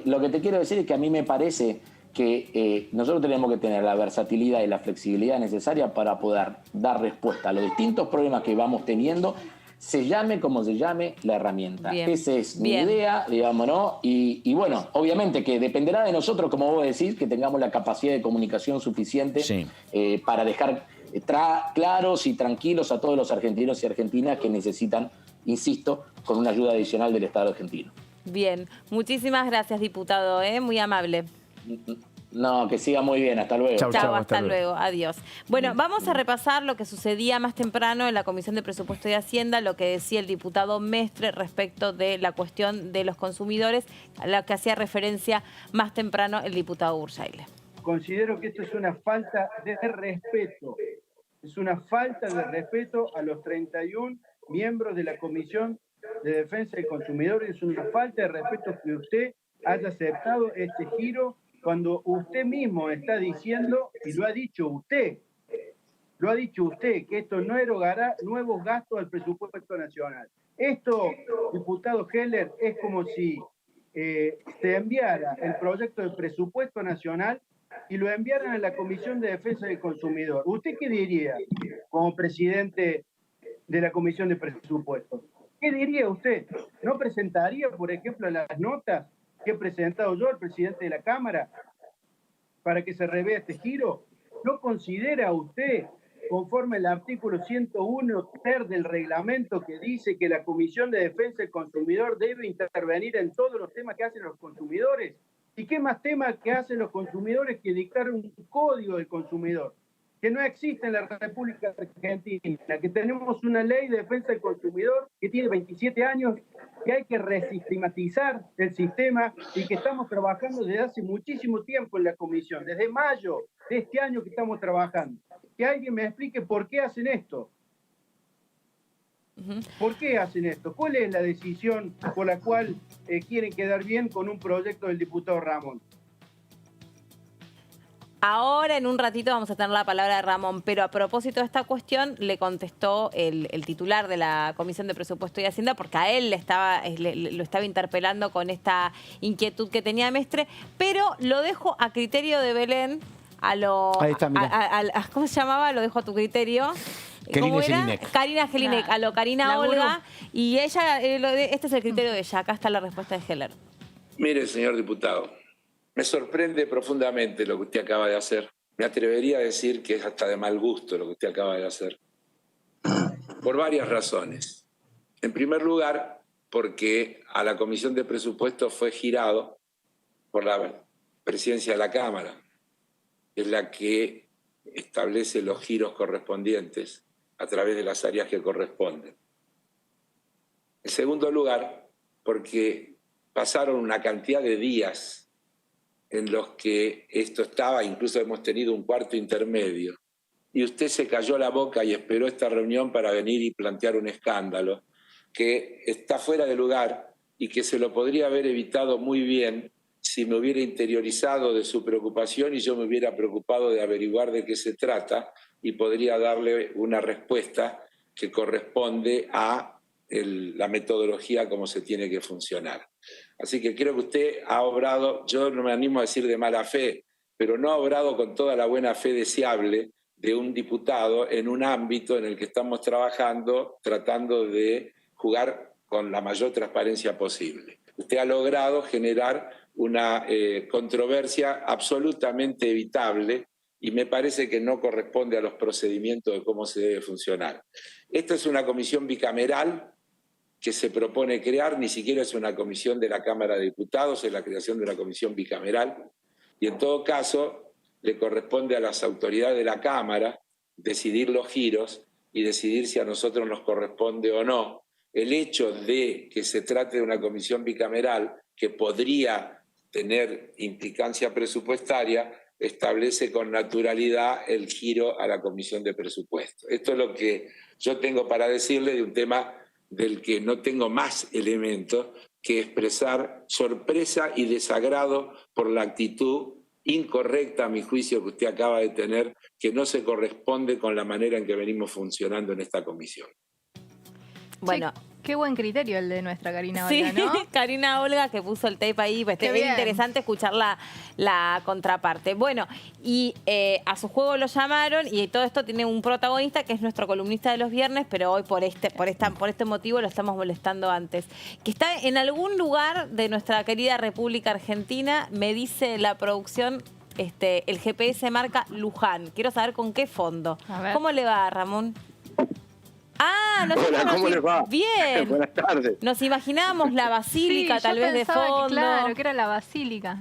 lo que te quiero decir es que a mí me parece que nosotros tenemos que tener la versatilidad y la flexibilidad necesaria para poder dar respuesta a los distintos problemas que vamos teniendo, se llame como se llame la herramienta. Bien. Esa es mi idea, digamos, ¿no? Y bueno, obviamente que dependerá de nosotros, como vos decís, que tengamos la capacidad de comunicación suficiente para dejar claros y tranquilos a todos los argentinos y argentinas que necesitan, insisto, con una ayuda adicional del Estado argentino. Bien, muchísimas gracias, diputado, muy amable. No, que siga muy bien. Hasta luego. Chau, hasta luego. Adiós. Bueno, vamos a repasar lo que sucedía más temprano en la Comisión de Presupuesto y Hacienda, lo que decía el diputado Mestre respecto de la cuestión de los consumidores, a la que hacía referencia más temprano el diputado Bursaile. Considero que esto es una falta de respeto. Es una falta de respeto a los 31 miembros de la Comisión de Defensa del Consumidor. Es una falta de respeto que usted haya aceptado este giro cuando usted mismo está diciendo, y lo ha dicho usted, que esto no erogará nuevos gastos al presupuesto nacional. Esto, diputado Heller, es como si se enviara el proyecto de presupuesto nacional y lo enviaran a la Comisión de Defensa del Consumidor. ¿Usted qué diría como presidente de la Comisión de Presupuestos? ¿Qué diría usted? ¿No presentaría, por ejemplo, las notas que he presentado yo al presidente de la Cámara para que se revea este giro? ¿No considera usted, conforme al artículo 101 ter del reglamento que dice que la Comisión de Defensa del Consumidor debe intervenir en todos los temas que hacen los consumidores? ¿Y qué más temas que hacen los consumidores que dictar un código del consumidor? Que no existe en la República Argentina, que tenemos una ley de defensa del consumidor que tiene 27 años, que hay que resistematizar el sistema y que estamos trabajando desde hace muchísimo tiempo en la comisión, desde mayo de este año que estamos trabajando. Que alguien me explique por qué hacen esto. ¿Por qué hacen esto? ¿Cuál es la decisión por la cual quieren quedar bien con un proyecto del diputado Ramón? Ahora, en un ratito, vamos a tener la palabra de Ramón, pero a propósito de esta cuestión, le contestó el titular de la Comisión de Presupuesto y Hacienda, porque a él lo estaba interpelando con esta inquietud que tenía Mestre, pero lo dejo a criterio de Belén, Ahí está, ¿cómo se llamaba? Lo dejo a tu criterio. ¿Cómo era? Karina Jelinek, a lo Karina Olga, y ella, este es el criterio de ella, acá está la respuesta de Heller. Mire, señor diputado, me sorprende profundamente lo que usted acaba de hacer. Me atrevería a decir que es hasta de mal gusto lo que usted acaba de hacer. Por varias razones. En primer lugar, porque a la Comisión de Presupuestos fue girado por la presidencia de la Cámara. Es la que establece los giros correspondientes a través de las áreas que corresponden. En segundo lugar, porque pasaron una cantidad de días en los que esto estaba, incluso hemos tenido un cuarto intermedio, y usted se cayó la boca y esperó esta reunión para venir y plantear un escándalo que está fuera de lugar y que se lo podría haber evitado muy bien si me hubiera interiorizado de su preocupación y yo me hubiera preocupado de averiguar de qué se trata y podría darle una respuesta que corresponde a la metodología como se tiene que funcionar. Así que creo que usted ha obrado, yo no me animo a decir de mala fe, pero no ha obrado con toda la buena fe deseable de un diputado en un ámbito en el que estamos trabajando, tratando de jugar con la mayor transparencia posible. Usted ha logrado generar una controversia absolutamente evitable y me parece que no corresponde a los procedimientos de cómo se debe funcionar. Esta es una comisión bicameral que se propone crear, ni siquiera es una comisión de la Cámara de Diputados, es la creación de una comisión bicameral, y en todo caso le corresponde a las autoridades de la Cámara decidir los giros y decidir si a nosotros nos corresponde o no. El hecho de que se trate de una comisión bicameral que podría tener implicancia presupuestaria establece con naturalidad el giro a la comisión de presupuesto. Esto es lo que yo tengo para decirle de un tema del que no tengo más elementos que expresar sorpresa y desagrado por la actitud incorrecta, a mi juicio, que usted acaba de tener, que no se corresponde con la manera en que venimos funcionando en esta comisión. Bueno, sí, qué buen criterio el de nuestra Karina sí, Olga, ¿no? Karina Olga, que puso el tape ahí, pues es interesante escuchar la contraparte. Bueno, y a su juego lo llamaron y todo esto tiene un protagonista que es nuestro columnista de los viernes, pero hoy por este motivo lo estamos molestando antes. Que está en algún lugar de nuestra querida República Argentina, me dice la producción, el GPS marca Luján. Quiero saber con qué fondo. ¿Cómo le va, Ramón? Ah, hola, ¿cómo les va? Bien. Buenas tardes. Nos imaginábamos la basílica, sí, tal vez de fondo. Claro, que era la basílica.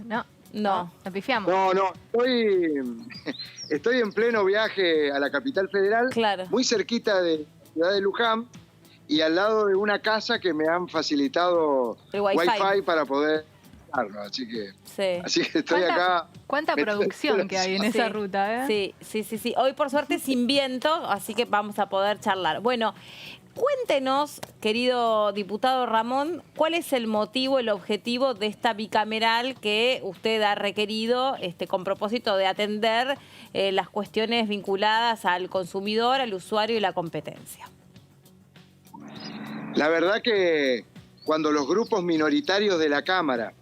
No, la pifiamos. No, estoy en pleno viaje a la capital federal, claro, muy cerquita de la ciudad de Luján y al lado de una casa que me han facilitado el wifi para poder usarlo, así que estoy acá. ¿Cuánta producción que hay en esa ruta? Sí. Hoy por suerte sin viento, así que vamos a poder charlar. Bueno, cuéntenos, querido diputado Ramón, ¿cuál es el motivo, el objetivo de esta bicameral que usted ha requerido con propósito de atender las cuestiones vinculadas al consumidor, al usuario y la competencia? La verdad que cuando los grupos minoritarios de la Cámara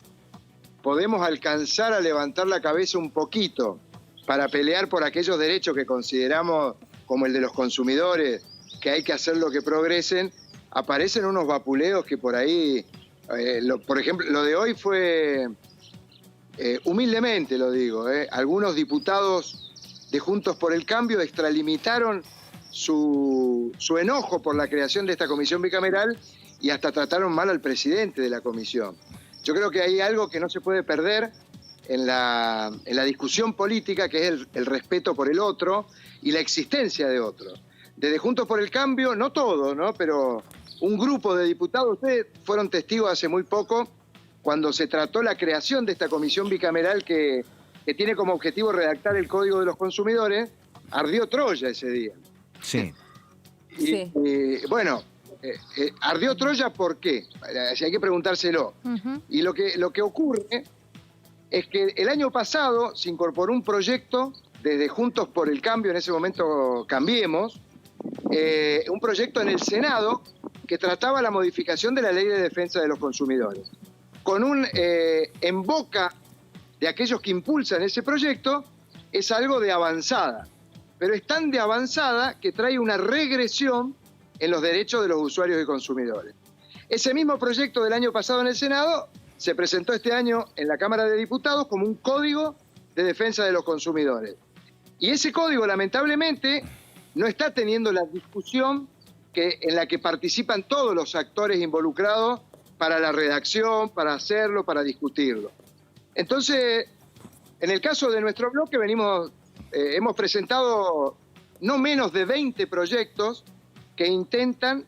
podemos alcanzar a levantar la cabeza un poquito para pelear por aquellos derechos que consideramos como el de los consumidores, que hay que hacer lo que progresen, aparecen unos vapuleos que por ahí, por ejemplo, lo de hoy fue, humildemente lo digo, algunos diputados de Juntos por el Cambio extralimitaron su enojo por la creación de esta comisión bicameral y hasta trataron mal al presidente de la comisión. Yo creo que hay algo que no se puede perder en la discusión política, que es el respeto por el otro y la existencia de otros. Desde Juntos por el Cambio, no todo, ¿no? Pero un grupo de diputados, ustedes fueron testigos hace muy poco, cuando se trató la creación de esta comisión bicameral que tiene como objetivo redactar el Código de los Consumidores, ardió Troya ese día. Sí. Bueno, ardió Troya, ¿por qué? Hay que preguntárselo. Y lo que ocurre es que el año pasado se incorporó un proyecto desde Juntos por el Cambio, en ese momento Cambiemos, un proyecto en el Senado que trataba la modificación de la Ley de Defensa de los Consumidores. Con en boca de aquellos que impulsan ese proyecto, es algo de avanzada, pero es tan de avanzada que trae una regresión en los derechos de los usuarios y consumidores. Ese mismo proyecto del año pasado en el Senado se presentó este año en la Cámara de Diputados como un código de defensa de los consumidores. Y ese código, lamentablemente, no está teniendo la discusión en la que participan todos los actores involucrados para la redacción, para hacerlo, para discutirlo. Entonces, en el caso de nuestro bloque hemos presentado no menos de 20 proyectos que intentan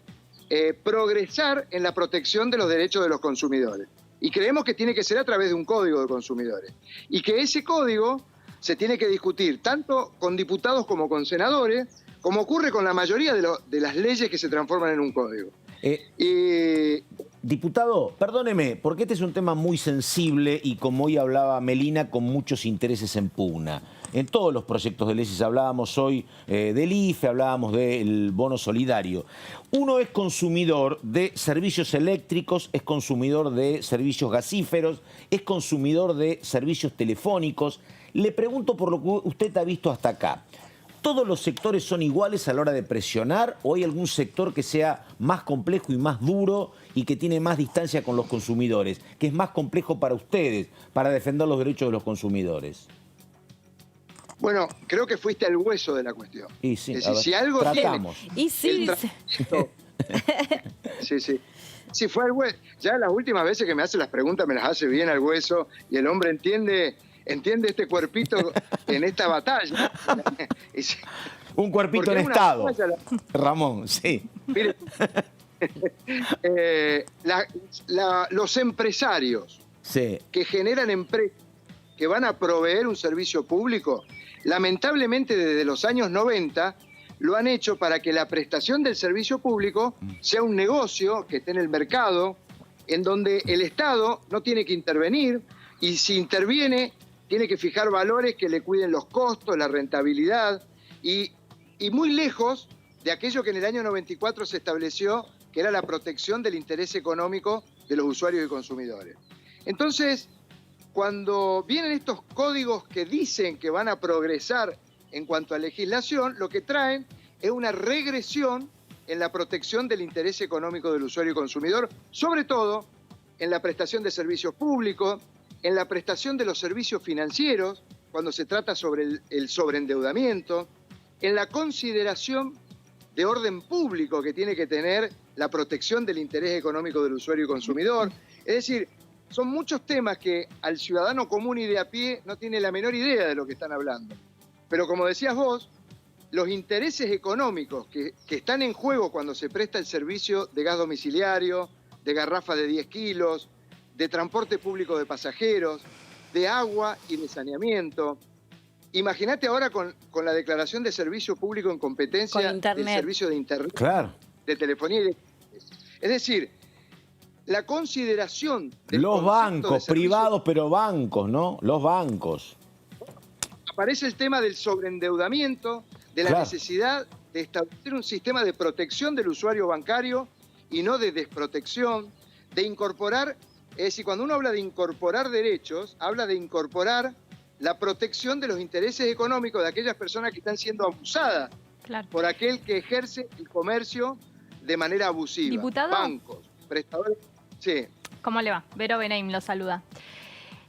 progresar en la protección de los derechos de los consumidores. Y creemos que tiene que ser a través de un código de consumidores. Y que ese código se tiene que discutir tanto con diputados como con senadores, como ocurre con la mayoría de las leyes que se transforman en un código. Diputado, perdóneme, porque este es un tema muy sensible y como hoy hablaba Melina, con muchos intereses en pugna. En todos los proyectos de leyes hablábamos hoy del IFE, hablábamos del bono solidario. Uno es consumidor de servicios eléctricos, es consumidor de servicios gasíferos, es consumidor de servicios telefónicos. Le pregunto por lo que usted ha visto hasta acá. ¿todos los sectores son iguales a la hora de presionar o hay algún sector que sea más complejo y más duro y que tiene más distancia con los consumidores, que es más complejo para ustedes, para defender los derechos de los consumidores? Bueno, creo que fuiste al hueso de la cuestión. Y sí, es decir, si algo tratamos. Y sí, sí. Sí, fue al hueso. Ya las últimas veces que me hace las preguntas me las hace bien al hueso y el hombre entiende este cuerpito en esta batalla. Un cuerpito en estado, Ramón, sí. Mire, los empresarios que generan empresas que van a proveer un servicio público, lamentablemente desde los años 90 lo han hecho para que la prestación del servicio público sea un negocio que esté en el mercado, en donde el Estado no tiene que intervenir y si interviene tiene que fijar valores que le cuiden los costos, la rentabilidad y muy lejos de aquello que en el año 94 se estableció, que era la protección del interés económico de los usuarios y consumidores. Entonces, cuando vienen estos códigos que dicen que van a progresar en cuanto a legislación, lo que traen es una regresión en la protección del interés económico del usuario y consumidor, sobre todo en la prestación de servicios públicos, en la prestación de los servicios financieros, cuando se trata sobre el sobreendeudamiento, en la consideración de orden público que tiene que tener la protección del interés económico del usuario y consumidor. Es decir, son muchos temas que al ciudadano común y de a pie no tiene la menor idea de lo que están hablando. Pero como decías vos, los intereses económicos que están en juego cuando se presta el servicio de gas domiciliario, de garrafa de 10 kilos, de transporte público de pasajeros, de agua y de saneamiento. Imagínate ahora con la declaración de servicio público en competencia del servicio de Internet, de telefonía y de... Es decir, la consideración de los bancos, privados pero bancos, ¿no? Los bancos. Aparece el tema del sobreendeudamiento, de la necesidad de establecer un sistema de protección del usuario bancario y no de desprotección, de incorporar, es decir, cuando uno habla de incorporar derechos, habla de incorporar la protección de los intereses económicos de aquellas personas que están siendo abusadas por aquel que ejerce el comercio de manera abusiva. Diputado. Bancos, prestadores. Sí. ¿Cómo le va? Vero Benaim lo saluda.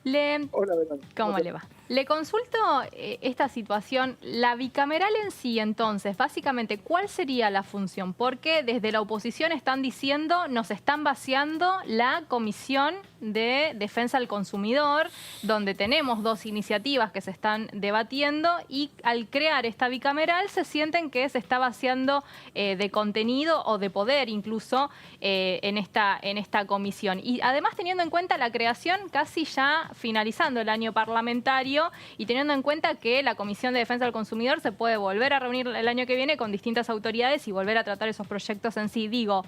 Hola, Benaim. ¿Cómo le va? Le consulto esta situación, la bicameral en sí, entonces, básicamente, ¿cuál sería la función? Porque desde la oposición están diciendo, nos están vaciando la Comisión de Defensa del Consumidor, donde tenemos dos iniciativas que se están debatiendo y al crear esta bicameral se sienten que se está vaciando de contenido o de poder incluso en esta comisión. Y además teniendo en cuenta la creación casi ya finalizando el año parlamentario, y teniendo en cuenta que la Comisión de Defensa del Consumidor se puede volver a reunir el año que viene con distintas autoridades y volver a tratar esos proyectos en sí. Digo,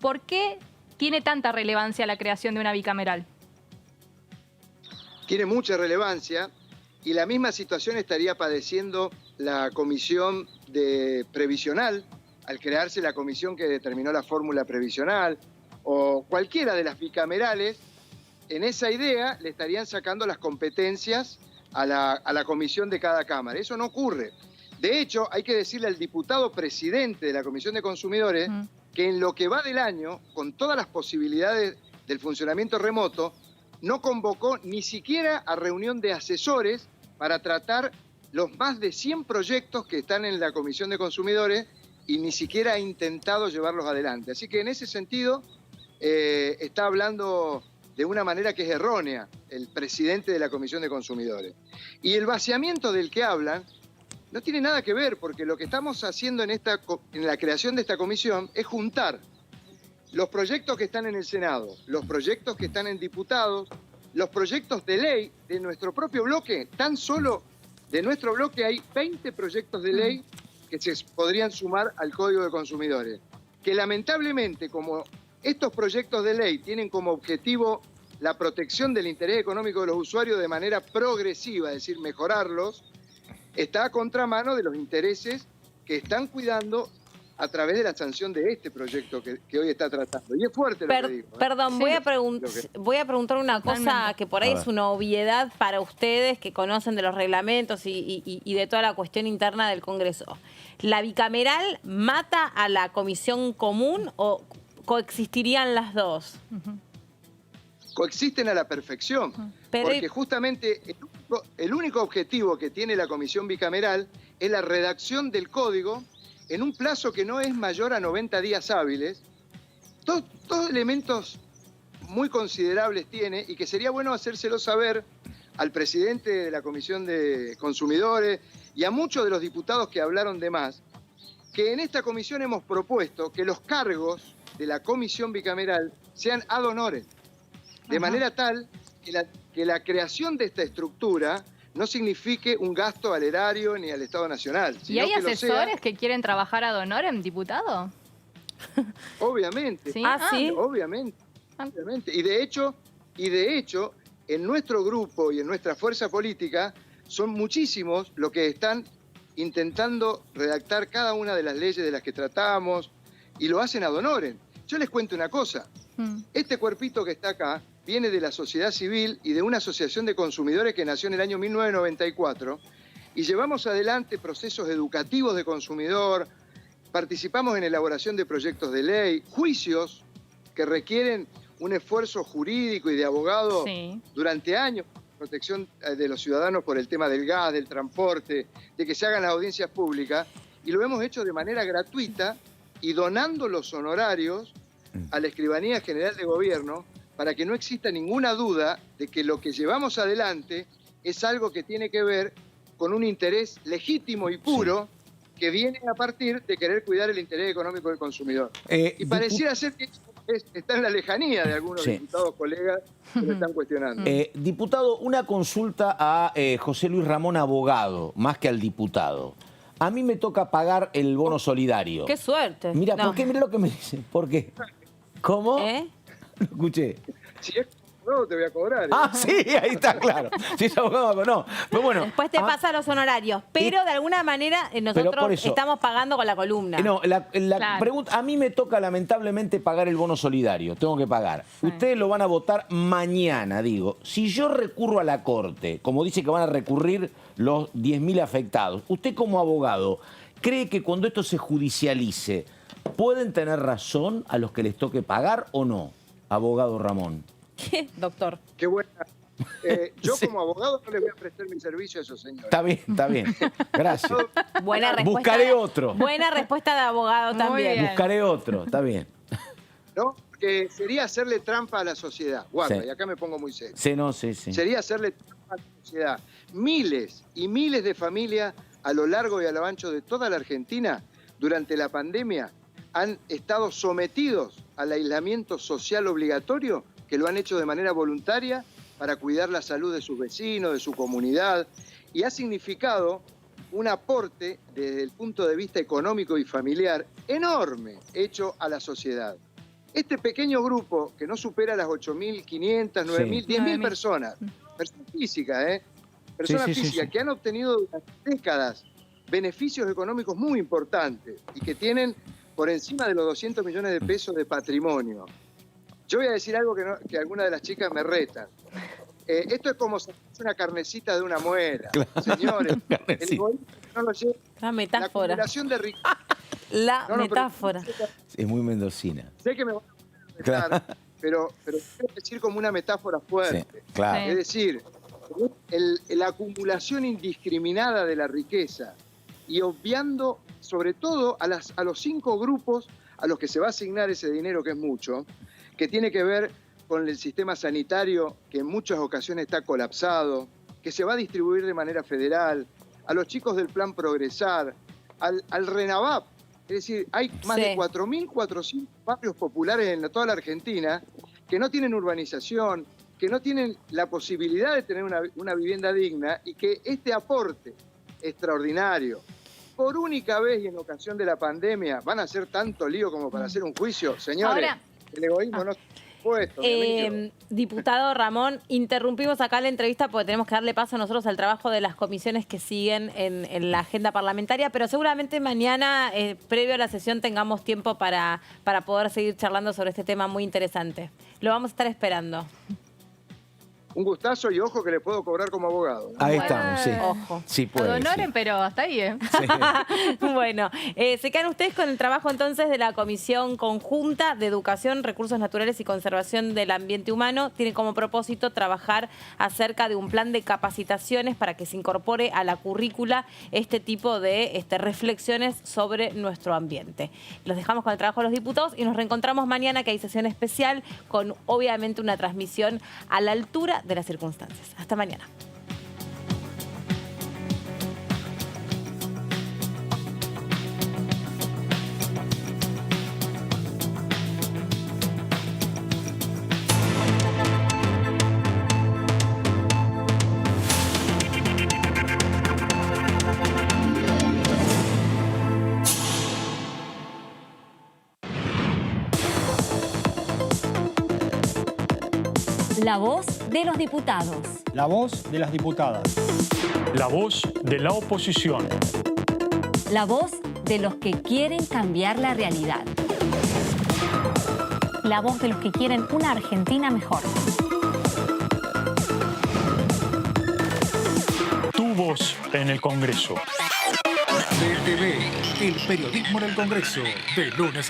¿por qué tiene tanta relevancia la creación de una bicameral? Tiene mucha relevancia y la misma situación estaría padeciendo la Comisión de Previsional, al crearse la comisión que determinó la fórmula previsional, o cualquiera de las bicamerales. En esa idea le estarían sacando las competencias a la comisión de cada Cámara. Eso no ocurre. De hecho, hay que decirle al diputado presidente de la Comisión de Consumidores que en lo que va del año, con todas las posibilidades del funcionamiento remoto, no convocó ni siquiera a reunión de asesores para tratar los más de 100 proyectos que están en la Comisión de Consumidores y ni siquiera ha intentado llevarlos adelante. Así que en ese sentido está hablando de una manera que es errónea el presidente de la Comisión de Consumidores. Y el vaciamiento del que hablan no tiene nada que ver, porque lo que estamos haciendo en la creación de esta comisión es juntar los proyectos que están en el Senado, los proyectos que están en diputados, los proyectos de ley de nuestro propio bloque. Tan solo de nuestro bloque hay 20 proyectos de ley que se podrían sumar al Código de Consumidores, que lamentablemente, como estos proyectos de ley tienen como objetivo la protección del interés económico de los usuarios de manera progresiva, es decir, mejorarlos, está a contramano de los intereses que están cuidando a través de la sanción de este proyecto que hoy está tratando. Y es fuerte lo que digo. Perdón, sí. voy a preguntar una cosa que por ahí es una obviedad para ustedes que conocen de los reglamentos y de toda la cuestión interna del Congreso. ¿La bicameral mata a la comisión común o coexistirían las dos? Coexisten a la perfección, porque justamente el único objetivo que tiene la comisión bicameral es la redacción del código en un plazo que no es mayor a 90 días hábiles. Todos elementos muy considerables tiene y que sería bueno hacérselo saber al presidente de la Comisión de Consumidores y a muchos de los diputados que hablaron de más, que en esta comisión hemos propuesto que los cargos de la comisión bicameral sean ad honorem, de manera tal que la creación de esta estructura no signifique un gasto al erario ni al Estado Nacional. ¿Y hay asesores que quieren trabajar ad honorem, diputado? Obviamente. ¿Sí? ¿Sí? Obviamente. Y de hecho, en nuestro grupo y en nuestra fuerza política son muchísimos los que están intentando redactar cada una de las leyes de las que tratamos y lo hacen ad honorem. Yo les cuento una cosa. Este cuerpito que está acá viene de la sociedad civil y de una asociación de consumidores que nació en el año 1994 y llevamos adelante procesos educativos de consumidor, participamos en elaboración de proyectos de ley, juicios que requieren un esfuerzo jurídico y de abogado durante años, protección de los ciudadanos por el tema del gas, del transporte, de que se hagan las audiencias públicas, y lo hemos hecho de manera gratuita y donando los honorarios a la Escribanía General de Gobierno para que no exista ninguna duda de que lo que llevamos adelante es algo que tiene que ver con un interés legítimo y puro que viene a partir de querer cuidar el interés económico del consumidor. Y pareciera ser que está en la lejanía de algunos diputados, colegas, que lo están cuestionando. Diputado, una consulta a José Luis Ramón, abogado, más que al diputado. A mí me toca pagar el bono solidario. ¡Qué suerte! Mira, ¿por qué? Mira lo que me dicen. ¿Por qué? ¿Cómo? Lo escuché. Si es abogado, te voy a cobrar. Sí, ahí está, claro. Si es abogado, no. Pero bueno. Después te pasa los honorarios. Pero de alguna manera nosotros estamos pagando con la columna. No, la pregunta, a mí me toca lamentablemente pagar el bono solidario. Tengo que pagar. Ustedes lo van a votar mañana, digo. Si yo recurro a la Corte, como dice que van a recurrir los 10.000 afectados, usted como abogado, ¿cree que cuando esto se judicialice pueden tener razón a los que les toque pagar o no, abogado Ramón? ¿Qué, doctor? Qué buena. Yo como abogado no les voy a prestar mi servicio a esos señores. Está bien. Gracias. Buena respuesta. Buscaré otro. Buena respuesta de abogado también. Buscaré otro, está bien. No, porque sería hacerle trampa a la sociedad. Guarda, y acá me pongo muy serio. Sí. Sería hacerle trampa a la sociedad. Miles y miles de familias a lo largo y a lo ancho de toda la Argentina durante la pandemia han estado sometidos al aislamiento social obligatorio, que lo han hecho de manera voluntaria para cuidar la salud de sus vecinos, de su comunidad, y ha significado un aporte desde el punto de vista económico y familiar enorme hecho a la sociedad. Este pequeño grupo, que no supera las 8.500, 9.000, 10.000 personas físicas, personas físicas que han obtenido durante décadas beneficios económicos muy importantes y que tienen por encima de los 200 millones de pesos de patrimonio. Yo voy a decir algo que algunas de las chicas me retan. Esto es como una carnecita de una muela. Señores, el egoísmo no lo lleva. La metáfora. La acumulación de riqueza. Metáfora. Es muy mendocina. Sé que me van a retar, pero quiero decir como una metáfora fuerte. Sí, claro. Es decir, la acumulación indiscriminada de la riqueza y obviando sobre todo a los 5 grupos a los que se va a asignar ese dinero, que es mucho, que tiene que ver con el sistema sanitario, que en muchas ocasiones está colapsado, que se va a distribuir de manera federal, a los chicos del Plan Progresar, al RENAVAP. Es decir, hay más de 4.400 barrios populares en toda la Argentina que no tienen urbanización, que no tienen la posibilidad de tener una vivienda digna, y que este aporte extraordinario, por única vez y en ocasión de la pandemia, van a hacer tanto lío como para hacer un juicio. Señores, el egoísmo no... supuesto. Diputado Ramón, interrumpimos acá la entrevista porque tenemos que darle paso nosotros al trabajo de las comisiones que siguen en la agenda parlamentaria, pero seguramente mañana, previo a la sesión, tengamos tiempo para poder seguir charlando sobre este tema muy interesante. Lo vamos a estar esperando. Un gustazo y ojo que le puedo cobrar como abogado. Ahí estamos, sí. Ojo. Sí, puede. Honoren, Sí. pero hasta ahí, ¿eh? Sí. Bueno, se quedan ustedes con el trabajo entonces de la Comisión Conjunta de Educación, Recursos Naturales y Conservación del Ambiente Humano. Tiene como propósito trabajar acerca de un plan de capacitaciones para que se incorpore a la currícula este tipo de reflexiones sobre nuestro ambiente. Los dejamos con el trabajo de los diputados y nos reencontramos mañana, que hay sesión especial con obviamente una transmisión a la altura de las circunstancias. Hasta mañana. La voz de los diputados. La voz de las diputadas. La voz de la oposición. La voz de los que quieren cambiar la realidad. La voz de los que quieren una Argentina mejor. Tu voz en el Congreso. DTV, el periodismo en el Congreso, de lunes a